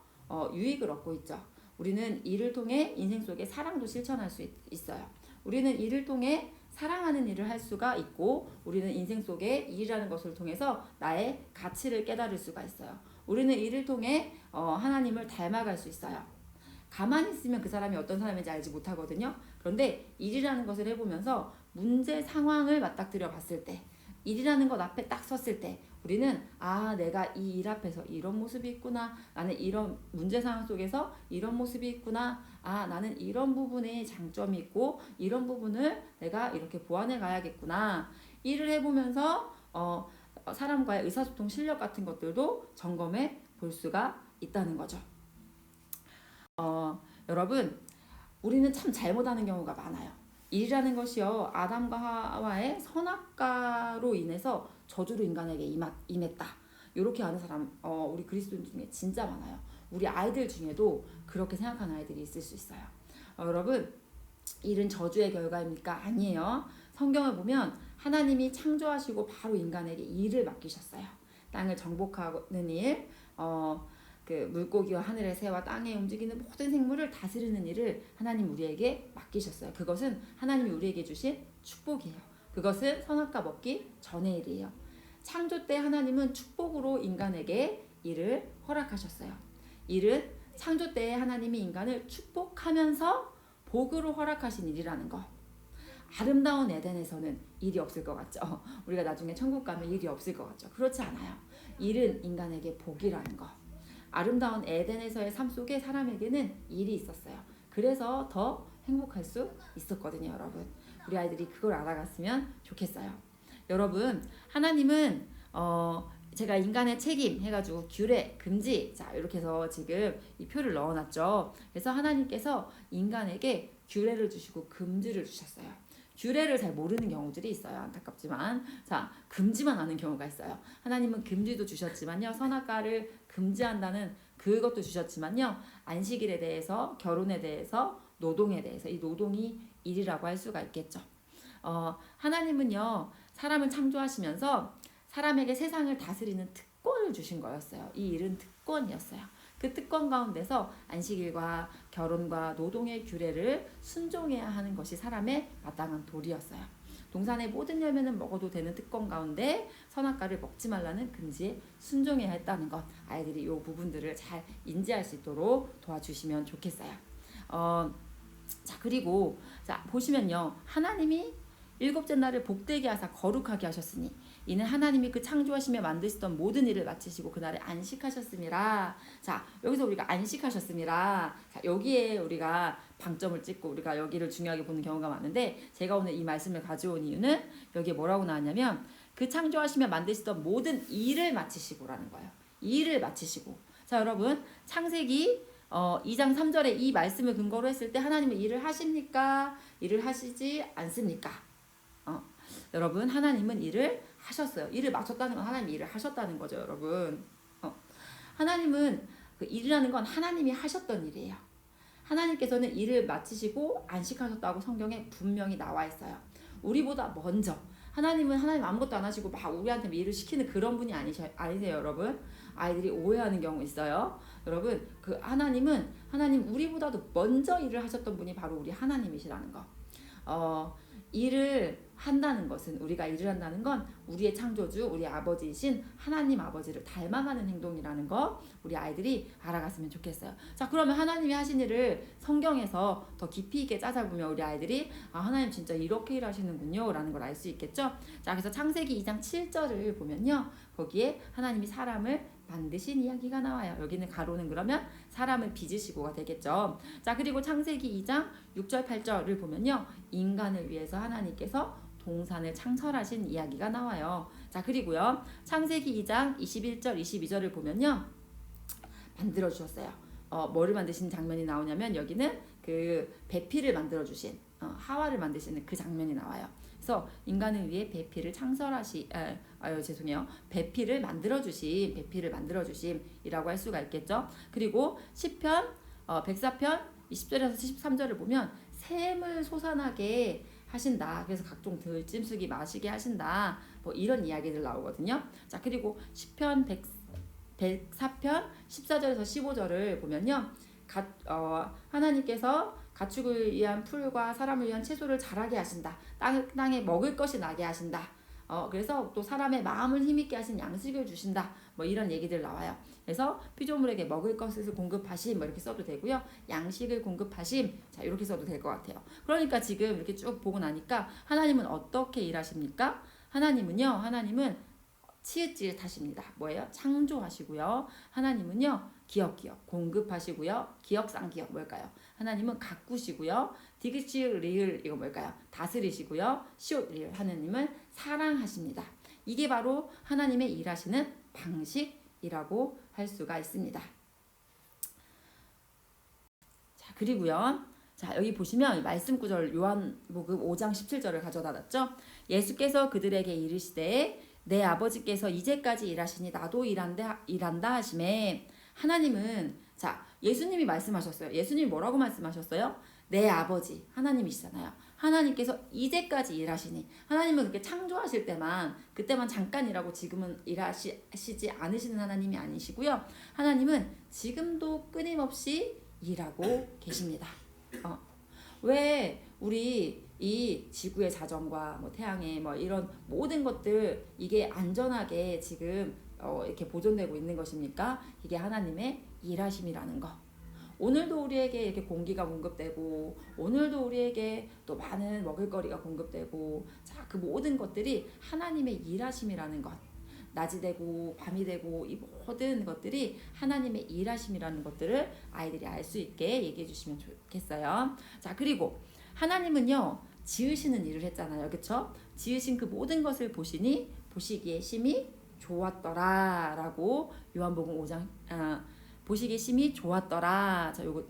유익을 얻고 있죠. 우리는 일을 통해 인생 속에 사랑도 실천할 수 있어요. 우리는 일을 통해 사랑하는 일을 할 수가 있고, 우리는 인생 속에 일이라는 것을 통해서 나의 가치를 깨달을 수가 있어요. 우리는 일을 통해 하나님을 닮아갈 수 있어요. 가만히 있으면 그 사람이 어떤 사람인지 알지 못하거든요. 그런데 일이라는 것을 해보면서 문제 상황을 맞닥뜨려 봤을 때, 일이라는 것 앞에 딱 섰을 때 우리는 내가 이 일 앞에서 이런 모습이 있구나, 나는 이런 문제 상황 속에서 이런 모습이 있구나, 나는 이런 부분에 장점이 있고 이런 부분을 내가 이렇게 보완해 가야겠구나. 일을 해보면서 사람과의 의사소통 실력 같은 것들도 점검해 볼 수가 있다는 거죠. 여러분, 우리는 참 잘못하는 경우가 많아요. 일이라는 것이요, 아담과 하와의 선악과로 인해서 저주로 인간에게 임했다. 이렇게 하는 사람, 우리 그리스도인 중에 진짜 많아요. 우리 아이들 중에도 그렇게 생각하는 아이들이 있을 수 있어요. 여러분, 일은 저주의 결과입니까? 아니에요. 성경을 보면 하나님이 창조하시고 바로 인간에게 일을 맡기셨어요. 땅을 정복하는 일, 그 물고기와 하늘의 새와 땅에 움직이는 모든 생물을 다스리는 일을 하나님 우리에게 맡기셨어요. 그것은 하나님이 우리에게 주신 축복이에요. 그것은 선악과 먹기 전의 일이에요. 창조 때 하나님은 축복으로 인간에게 일을 허락하셨어요. 일은 창조 때 하나님이 인간을 축복하면서 복으로 허락하신 일이라는 거. 아름다운 에덴에서는 일이 없을 것 같죠. 우리가 나중에 천국 가면 일이 없을 것 같죠. 그렇지 않아요. 일은 인간에게 복이라는 거. 아름다운 에덴에서의 삶 속에 사람에게는 일이 있었어요. 그래서 더 행복할 수 있었거든요, 여러분. 우리 아이들이 그걸 알아갔으면 좋겠어요. 여러분, 하나님은 제가 인간의 책임 해가지고 규례, 금지, 자 이렇게 해서 지금 이 표를 넣어놨죠. 그래서 하나님께서 인간에게 규례를 주시고 금지를 주셨어요. 규례를 잘 모르는 경우들이 있어요. 안타깝지만. 자, 금지만 아는 경우가 있어요. 하나님은 금지도 주셨지만요, 선악과를 금지한다는 그것도 주셨지만요, 안식일에 대해서, 결혼에 대해서, 노동에 대해서, 이 노동이 일이라고 할 수가 있겠죠. 하나님은요, 사람을 창조하시면서 사람에게 세상을 다스리는 특권을 주신 거였어요. 이 일은 특권이었어요. 그 특권 가운데서 안식일과 결혼과 노동의 규례를 순종해야 하는 것이 사람의 마땅한 도리였어요. 동산의 모든 열매는 먹어도 되는 특권 가운데 선악과를 먹지 말라는 금지에 순종해야 했다는 것, 아이들이 이 부분들을 잘 인지할 수 있도록 도와주시면 좋겠어요. 자, 그리고 자 보시면요, 하나님이 일곱째 날을 복되게 하사 거룩하게 하셨으니 이는 하나님이 그 창조하시며 만드시던 모든 일을 마치시고 그날에 안식하셨음이라. 자, 여기서 우리가 안식하셨음이라, 자, 여기에 우리가 방점을 찍고 우리가 여기를 중요하게 보는 경우가 많은데, 제가 오늘 이 말씀을 가져온 이유는 여기에 뭐라고 나왔냐면 그 창조하시며 만드시던 모든 일을 마치시고라는 거예요. 일을 마치시고. 자, 여러분, 창세기 2장 3절에 이 말씀을 근거로 했을 때 하나님은 일을 하십니까? 일을 하시지 않습니까? 여러분, 하나님은 일을 하셨어요. 일을 마쳤다는 건 하나님이 일을 하셨다는 거죠, 여러분. 하나님은 그 일이라는 건 하나님이 하셨던 일이에요. 하나님께서는 일을 마치시고 안식하셨다고 성경에 분명히 나와 있어요. 우리보다 먼저. 하나님 아무것도 안 하시고 막 우리한테 일을 시키는 그런 분이 아니세요, 여러분. 아이들이 오해하는 경우 있어요. 여러분, 그 하나님 우리보다도 먼저 일을 하셨던 분이 바로 우리 하나님이시라는 거. 일을 한다는 것은, 우리가 일을 한다는 건 우리의 창조주, 우리 아버지이신 하나님 아버지를 닮아가는 행동이라는 거, 우리 아이들이 알아갔으면 좋겠어요. 자, 그러면 하나님이 하신 일을 성경에서 더 깊이 있게 찾아보면 우리 아이들이 하나님 진짜 이렇게 일하시는군요 라는 걸 알 수 있겠죠. 자, 그래서 창세기 2장 7절을 보면요, 거기에 하나님이 사람을 만드신 이야기가 나와요. 여기는 가로는 그러면 사람을 빚으시고가 되겠죠. 자, 그리고 창세기 2장 6절 8절을 보면요, 인간을 위해서 하나님께서 동산을 창설하신 이야기가 나와요. 자, 그리고요, 창세기 2장 21절 22절을 보면요, 만들어 주셨어요. 뭐를 만드신 장면이 나오냐면 여기는 그 배필을 만들어 주신 하와를 만드시는 그 장면이 나와요. 그래서 인간을 위해 배필을 배필을 만들어 주심이라고 할 수가 있겠죠. 그리고 시편 104편 20절에서 13절을 보면 샘을 솟아나게 하신다. 그래서 각종 들짐승이 마시게 하신다. 뭐 이런 이야기들 나오거든요. 자, 그리고 시편 104편 14절에서 15절을 보면요. 하나님께서 가축을 위한 풀과 사람을 위한 채소를 자라게 하신다. 땅에 먹을 것이 나게 하신다. 그래서 또 사람의 마음을 힘있게 하신 양식을 주신다. 뭐 이런 얘기들 나와요. 그래서 피조물에게 먹을 것을 공급하심 뭐 이렇게 써도 되고요. 양식을 공급하심 자 이렇게 써도 될 것 같아요. 그러니까 지금 이렇게 쭉 보고 나니까 하나님은 어떻게 일하십니까? 하나님은 치읓하십니다. 뭐예요? 창조하시고요. 하나님은요. 기억 공급하시고요. 기억상기억 뭘까요? 하나님은 가꾸시고요. 디귿 리을 이거 뭘까요? 다스리시고요. 시옷 리을 하나님은 사랑하십니다. 이게 바로 하나님의 일하시는 방식이라고 할 수가 있습니다. 자, 그리고요. 자, 여기 보시면 말씀 구절 요한복음 5장 17절을 가져다 놨죠. 예수께서 그들에게 이르시되 내 아버지께서 이제까지 일하시니 나도 일한다 하시매 하나님은 자 예수님이 말씀하셨어요. 예수님이 뭐라고 말씀하셨어요? 내 아버지 하나님이시잖아요. 하나님께서 이제까지 일하시니 하나님은 그렇게 창조하실 때만 그때만 잠깐 일하고 지금은 일하시지 않으시는 하나님이 아니시고요. 하나님은 지금도 끊임없이 일하고 계십니다. 왜 우리 이 지구의 자전과 뭐 태양의 뭐 이런 모든 것들 이게 안전하게 지금 이렇게 보존되고 있는 것입니까? 이게 하나님의 일하심이라는 거. 오늘도 우리에게 이렇게 공기가 공급되고 오늘도 우리에게 또 많은 먹을거리가 공급되고 자, 그 모든 것들이 하나님의 일하심이라는 것. 낮이 되고 밤이 되고 이 모든 것들이 하나님의 일하심이라는 것들을 아이들이 알 수 있게 얘기해 주시면 좋겠어요. 자, 그리고 하나님은요. 지으시는 일을 했잖아요. 그렇죠? 지으신 그 모든 것을 보시기에 심히 좋았더라 라고 요한복음 5장 보시기에 심히 좋았더라. 자, 요거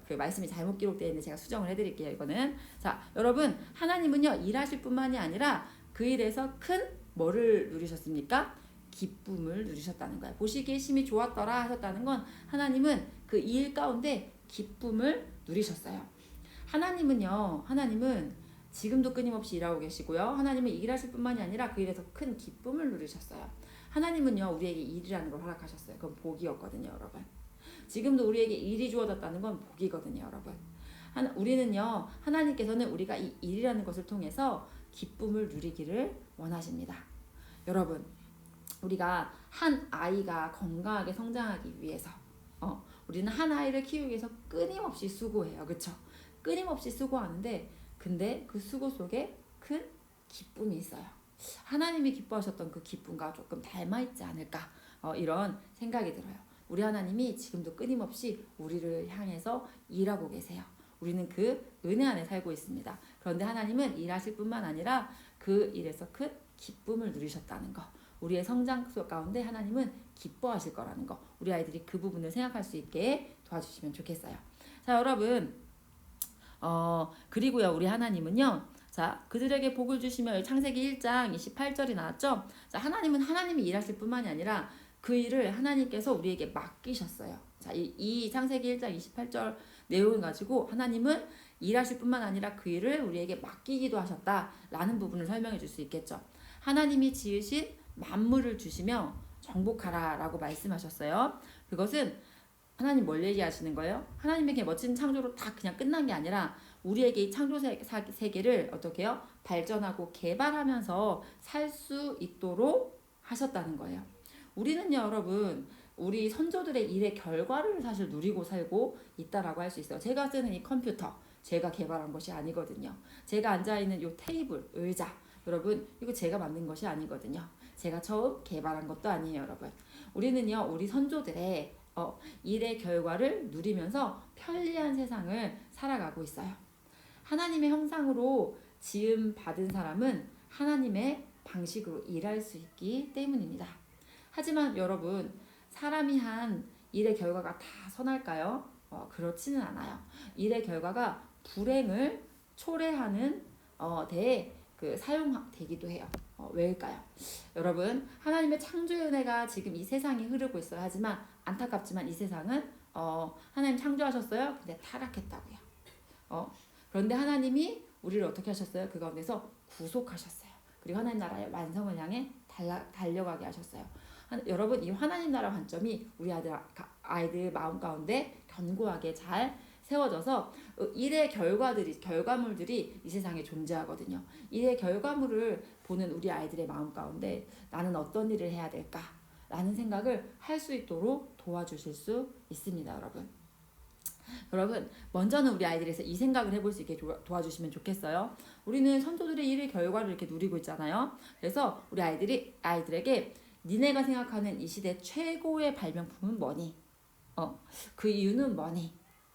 그 말씀이 잘못 기록되어 있는데 제가 수정을 해드릴게요. 이거는 자 여러분 하나님은요 일하실 뿐만이 아니라 그 일에서 큰 뭐를 누리셨습니까? 기쁨을 누리셨다는 거예요. 보시기에 심히 좋았더라 하셨다는 건 하나님은 그 일 가운데 기쁨을 누리셨어요. 하나님은 지금도 끊임없이 일하고 계시고요. 하나님은 일하실 뿐만이 아니라 그 일에서 큰 기쁨을 누리셨어요. 하나님은요 우리에게 일이라는 걸 허락하셨어요. 그건 복이었거든요, 여러분. 지금도 우리에게 일이 주어졌다는 건 복이거든요, 여러분. 우리는요 하나님께서는 우리가 이 일이라는 것을 통해서 기쁨을 누리기를 원하십니다. 여러분, 우리가 한 아이가 건강하게 성장하기 위해서 우리는 한 아이를 키우기 위해서 끊임없이 수고해요, 그렇죠? 끊임없이 수고하는데 근데 그 수고 속에 큰 기쁨이 있어요. 하나님이 기뻐하셨던 그 기쁨과 조금 닮아있지 않을까 이런 생각이 들어요. 우리 하나님이 지금도 끊임없이 우리를 향해서 일하고 계세요. 우리는 그 은혜 안에 살고 있습니다. 그런데 하나님은 일하실 뿐만 아니라 그 일에서 큰 기쁨을 누리셨다는 거. 우리의 성장 가운데 하나님은 기뻐하실 거라는 거. 우리 아이들이 그 부분을 생각할 수 있게 도와주시면 좋겠어요. 자, 여러분 그리고요 우리 하나님은요 자 그들에게 복을 주시며 창세기 1장 28절이 나왔죠. 자 하나님이 일하실 뿐만이 아니라 그 일을 하나님께서 우리에게 맡기셨어요. 자 이 창세기 1장 28절 내용을 가지고 하나님은 일하실 뿐만 아니라 그 일을 우리에게 맡기기도 하셨다라는 부분을 설명해 줄 수 있겠죠. 하나님이 지으신 만물을 주시며 정복하라 라고 말씀하셨어요. 그것은 하나님 뭘 얘기하시는 거예요? 하나님에게 멋진 창조로 다 그냥 끝난 게 아니라 우리에게 이 창조 세계를 어떻게 해요? 발전하고 개발하면서 살 수 있도록 하셨다는 거예요. 우리는요 여러분 우리 선조들의 일의 결과를 사실 누리고 살고 있다라고 할 수 있어요. 제가 쓰는 이 컴퓨터 제가 개발한 것이 아니거든요. 제가 앉아있는 이 테이블, 의자 여러분 이거 제가 만든 것이 아니거든요. 제가 처음 개발한 것도 아니에요, 여러분. 우리는요 우리 선조들의 일의 결과를 누리면서 편리한 세상을 살아가고 있어요. 하나님의 형상으로 지음 받은 사람은 하나님의 방식으로 일할 수 있기 때문입니다. 하지만 여러분 사람이 한 일의 결과가 다 선할까요? 그렇지는 않아요. 일의 결과가 불행을 초래하는 데에 사용되기도 해요. 왜일까요? 여러분 하나님의 창조의 은혜가 지금 이 세상에 흐르고 있어요. 하지만 안타깝지만 이 세상은 하나님 창조하셨어요. 근데 타락했다고요. 그런데 하나님이 우리를 어떻게 하셨어요? 그 가운데서 구속하셨어요. 그리고 하나님 나라의 완성을 향해 달려가게 하셨어요. 여러분 이 하나님 나라 관점이 우리 아이들 마음 가운데 견고하게 잘 세워져서 일의 결과물들이 이 세상에 존재하거든요. 일의 결과물을 보는 우리 아이들의 마음 가운데 나는 어떤 일을 해야 될까? 라는 생각을 할 수 있도록 도와주실 수 있습니다, 여러분. 여러분, 먼저는 우리 아이들에서 이 생각을 해볼 수 있게 도와주시면 좋겠어요. 우리는 선조들의 일의 결과를 이렇게 누리고 있잖아요. 그래서 우리 아이들에게 니네가 생각하는 이 시대 최고의 발명품은 뭐니? 그 이유는 뭐니?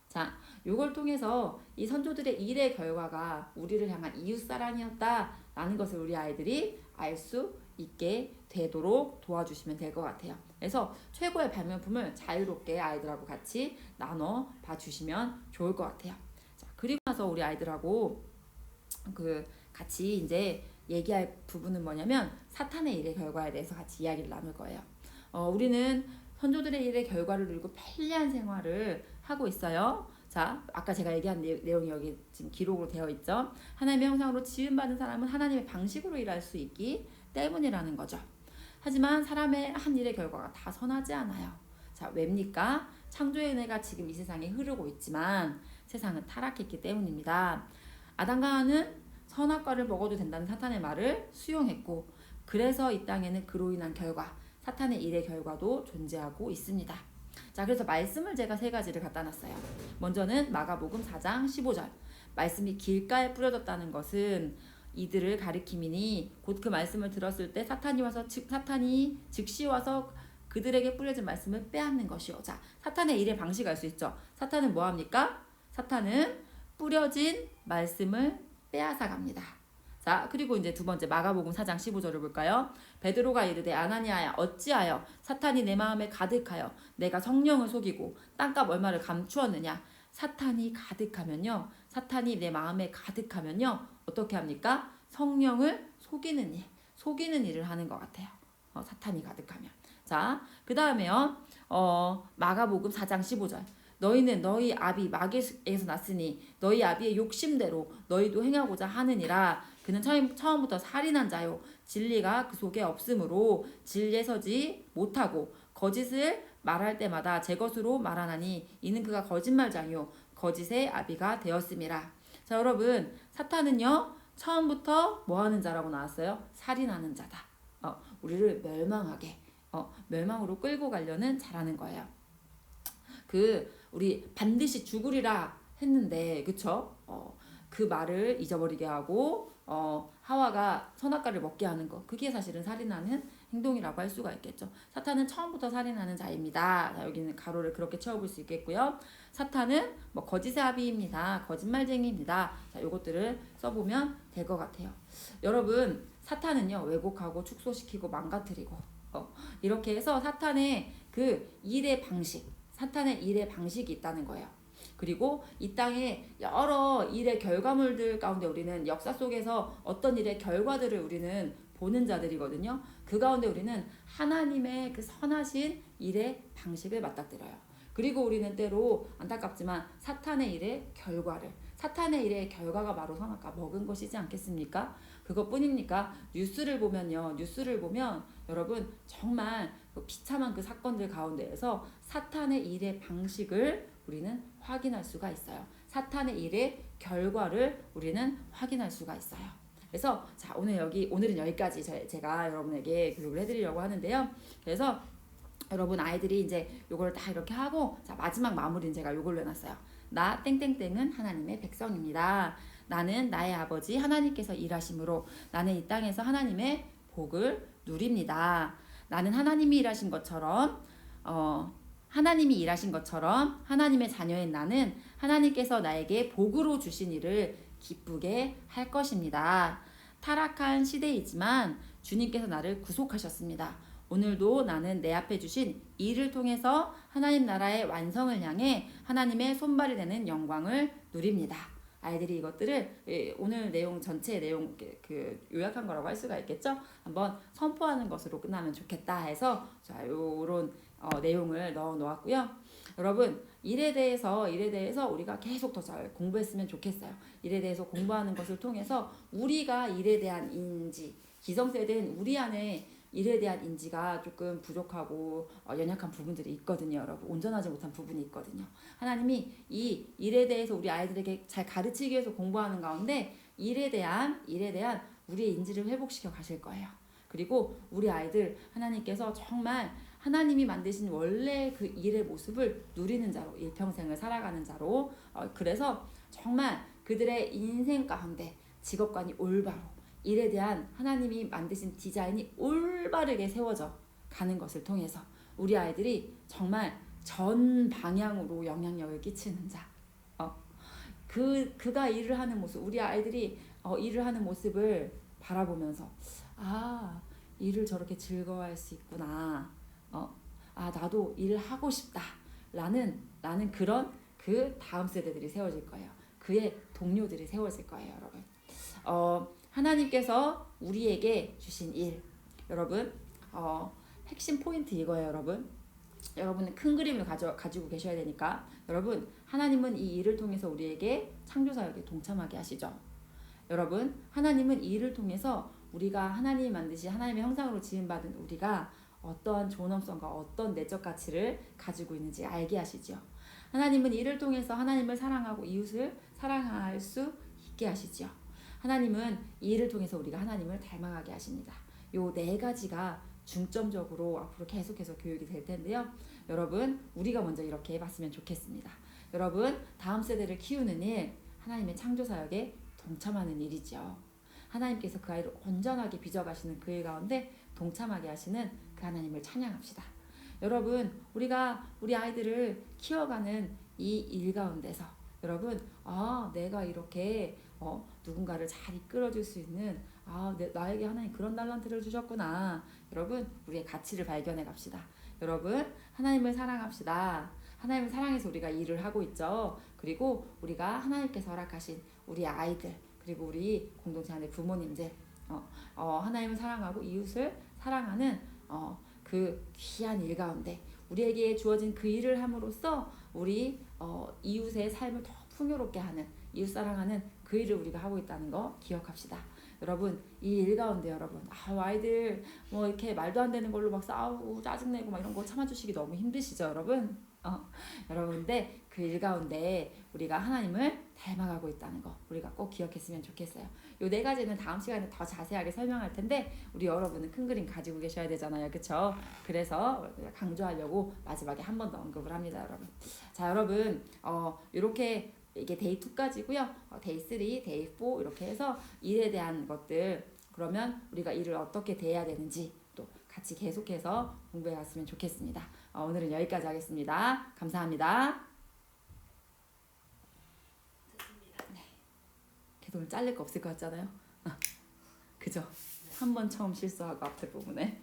자, 요걸 통해서 이 선조들의 일의 결과가 우리를 향한 이웃사랑이었다라는 것을 우리 아이들이 알 수 있게 되도록 도와주시면 될 것 같아요. 그래서 최고의 발명품을 자유롭게 아이들하고 같이 나눠 봐주시면 좋을 것 같아요. 자, 그리고 나서 우리 아이들하고 같이 이제 얘기할 부분은 뭐냐면 사탄의 일의 결과에 대해서 같이 이야기를 나눌 거예요. 우리는 선조들의 일의 결과를 누리고 편리한 생활을 하고 있어요. 자, 아까 제가 얘기한 내용이 여기 지금 기록으로 되어 있죠. 하나님의 형상으로 지음받은 사람은 하나님의 방식으로 일할 수 있기 때문이라는 거죠. 하지만 사람의 한 일의 결과가 다 선하지 않아요. 자, 왜입니까? 창조의 은혜가 지금 이 세상에 흐르고 있지만 세상은 타락했기 때문입니다. 아담과 하와는 선악과를 먹어도 된다는 사탄의 말을 수용했고, 그래서 이 땅에는 그로 인한 결과, 사탄의 일의 결과도 존재하고 있습니다. 자, 그래서 말씀을 제가 3가지를 갖다 놨어요. 먼저는 마가복음 4장 15절. 말씀이 길가에 뿌려졌다는 것은 이들을 가리킴이니 곧 그 말씀을 들었을 때 사탄이 즉시 와서 그들에게 뿌려진 말씀을 빼앗는 것이요. 자, 사탄의 일의 방식 알 수 있죠. 사탄은 뭐 합니까? 사탄은 뿌려진 말씀을 빼앗아 갑니다. 자, 그리고 이제 두 번째 마가복음 4장 15절을 볼까요? 베드로가 이르되 아나니아야 어찌하여 사탄이 내 마음에 가득하여 내가 성령을 속이고 땅값 얼마를 감추었느냐? 사탄이 내 마음에 가득하면요 어떻게 합니까? 성령을 속이는 일을 하는 것 같아요. 사탄이 가득하면. 자, 그 다음에요. 마가복음 4장 15절. 너희는 너희 아비 마귀에서 났으니 너희 아비의 욕심대로 너희도 행하고자 하느니라. 그는 처음부터 살인한 자요 진리가 그 속에 없으므로 진리에 서지 못하고 거짓을 말할 때마다 제 것으로 말하나니 이는 그가 거짓말장이요 거짓의 아비가 되었음이라. 자, 여러분, 사탄은요 처음부터 뭐 하는 자라고 나왔어요? 살인하는 자다. 우리를 멸망으로 끌고 가려는 자라는 거예요. 우리 반드시 죽으리라 했는데, 그쵸? 그 말을 잊어버리게 하고 하와가 선악과를 먹게 하는 거, 그게 사실은 살인하는 행동이라고 할 수가 있겠죠. 사탄은 처음부터 살인하는 자입니다. 자, 여기는 가로를 그렇게 채워볼 수 있겠고요. 사탄은 뭐 거짓의 아비입니다. 거짓말쟁이입니다. 자, 요것들을 써보면 될 것 같아요. 여러분, 사탄은요 왜곡하고 축소시키고 망가뜨리고 이렇게 해서 사탄의 일의 방식이 있다는 거예요. 그리고 이 땅에 여러 일의 결과물들 가운데 우리는 역사 속에서 어떤 일의 결과들을 우리는 보는 자들이거든요. 그 가운데 우리는 하나님의 그 선하신 일의 방식을 맞닥뜨려요. 그리고 우리는 때로 안타깝지만 사탄의 일의 결과가 바로 선악과 먹은 것이지 않겠습니까? 그것뿐입니까? 뉴스를 보면 여러분 정말 비참한 그 사건들 가운데에서 사탄의 일의 방식을 우리는 확인할 수가 있어요. 사탄의 일의 결과를 우리는 확인할 수가 있어요. 그래서 자, 오늘은 여기까지 제가 여러분에게 교육을 해드리려고 하는데요. 그래서 여러분 아이들이 이제 요걸 다 이렇게 하고, 자, 마지막 마무리는 제가 요걸로 해놨어요. 나 땡땡땡은 하나님의 백성입니다. 나는 나의 아버지 하나님께서 일하심으로 나는 이 땅에서 하나님의 복을 누립니다. 나는 하나님이 일하신 것처럼 하나님의 자녀인 나는 하나님께서 나에게 복으로 주신 일을 기쁘게 할 것입니다. 타락한 시대이지만 주님께서 나를 구속하셨습니다. 오늘도 나는 내 앞에 주신 일을 통해서 하나님 나라의 완성을 향해 하나님의 손발이 되는 영광을 누립니다. 아이들이 이것들을 오늘 전체 내용 요약한 거라고 할 수가 있겠죠? 한번 선포하는 것으로 끝나면 좋겠다 해서 자, 요런 내용을 넣어 놓았고요. 여러분, 일에 대해서 우리가 계속 더 잘 공부했으면 좋겠어요. 일에 대해서 공부하는 것을 통해서 우리가 일에 대한 인지, 기성세대인 우리 안에 일에 대한 인지가 조금 부족하고 연약한 부분들이 있거든요, 여러분. 온전하지 못한 부분이 있거든요. 하나님이 이 일에 대해서 우리 아이들에게 잘 가르치기 위해서 공부하는 가운데 일에 대한 우리의 인지를 회복시켜 가실 거예요. 그리고 우리 아이들 하나님께서 정말 하나님이 만드신 원래 그 일의 모습을 누리는 자로 일평생을 살아가는 자로 그래서 정말 그들의 인생 가운데 직업관이 올바로 일에 대한 하나님이 만드신 디자인이 올바르게 세워져 가는 것을 통해서 우리 아이들이 정말 전 방향으로 영향력을 끼치는 자. 그가 일을 하는 모습, 우리 아이들이 일을 하는 모습을 바라보면서 일을 저렇게 즐거워할 수 있구나. 나도 일을 하고 싶다. 라는 그런 그 다음 세대들이 세워질 거예요. 그의 동료들이 세워질 거예요, 여러분. 하나님께서 우리에게 주신 일, 여러분, 핵심 포인트 이거예요, 여러분. 여러분은 큰 그림을 가지고 계셔야 되니까, 여러분, 하나님은 이 일을 통해서 우리에게 창조사역에 동참하게 하시죠. 여러분, 하나님은 이 일을 통해서 우리가 하나님이 만드신 하나님의 형상으로 지음받은 우리가 어떠한 존엄성과 어떤 내적 가치를 가지고 있는지 알게 하시죠. 하나님은 이를 통해서 하나님을 사랑하고 이웃을 사랑할 수 있게 하시죠. 하나님은 이 일을 통해서 우리가 하나님을 닮아가게 하십니다. 요 네 가지가 중점적으로 앞으로 계속해서 교육이 될 텐데요. 여러분, 우리가 먼저 이렇게 해봤으면 좋겠습니다. 여러분, 다음 세대를 키우는 일, 하나님의 창조사역에 동참하는 일이죠. 하나님께서 그 아이를 온전하게 빚어가시는 그 일 가운데 동참하게 하시는 그 하나님을 찬양합시다. 여러분, 우리가 우리 아이들을 키워가는 이 일 가운데서 여러분, 내가 이렇게 누군가를 잘 이끌어줄 수 있는 나에게 하나님 그런 달란트를 주셨구나. 여러분, 우리의 가치를 발견해 갑시다. 여러분, 하나님을 사랑합시다. 하나님을 사랑해서 우리가 일을 하고 있죠. 그리고 우리가 하나님께서 허락하신 우리 아이들, 그리고 우리 공동체 안의 부모님들, 하나님을 사랑하고 이웃을 사랑하는 그 귀한 일 가운데 우리에게 주어진 그 일을 함으로써 우리 이웃의 삶을 더 풍요롭게 하는, 이웃 사랑하는 그 일을 우리가 하고 있다는 거 기억합시다. 여러분, 이 일 가운데 여러분, 아이들 뭐 이렇게 말도 안 되는 걸로 막 싸우고 짜증내고 막 이런 거 참아주시기 너무 힘드시죠, 여러분? 여러분들 그 일 가운데 우리가 하나님을 닮아가고 있다는 거 우리가 꼭 기억했으면 좋겠어요. 요 네 가지는 다음 시간에 더 자세하게 설명할 텐데 우리 여러분은 큰 그림 가지고 계셔야 되잖아요, 그쵸? 그래서 강조하려고 마지막에 한 번 더 언급을 합니다, 여러분. 자, 여러분, 요렇게 이게 데이 2까지고요. 데이 3, 데이 4 이렇게 해서 일에 대한 것들, 그러면 우리가 일을 어떻게 대해야 되는지 또 같이 계속해서 공부해 갔으면 좋겠습니다. 오늘은 여기까지 하겠습니다. 감사합니다. 네. 걔도 오늘 잘릴 거 없을 것 같잖아요. 그죠? 한 번 처음 실수하고 앞에 부분에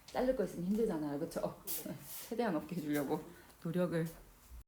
자를 거 있으면 힘들잖아요, 그쵸? 최대한 없게 해주려고 노력을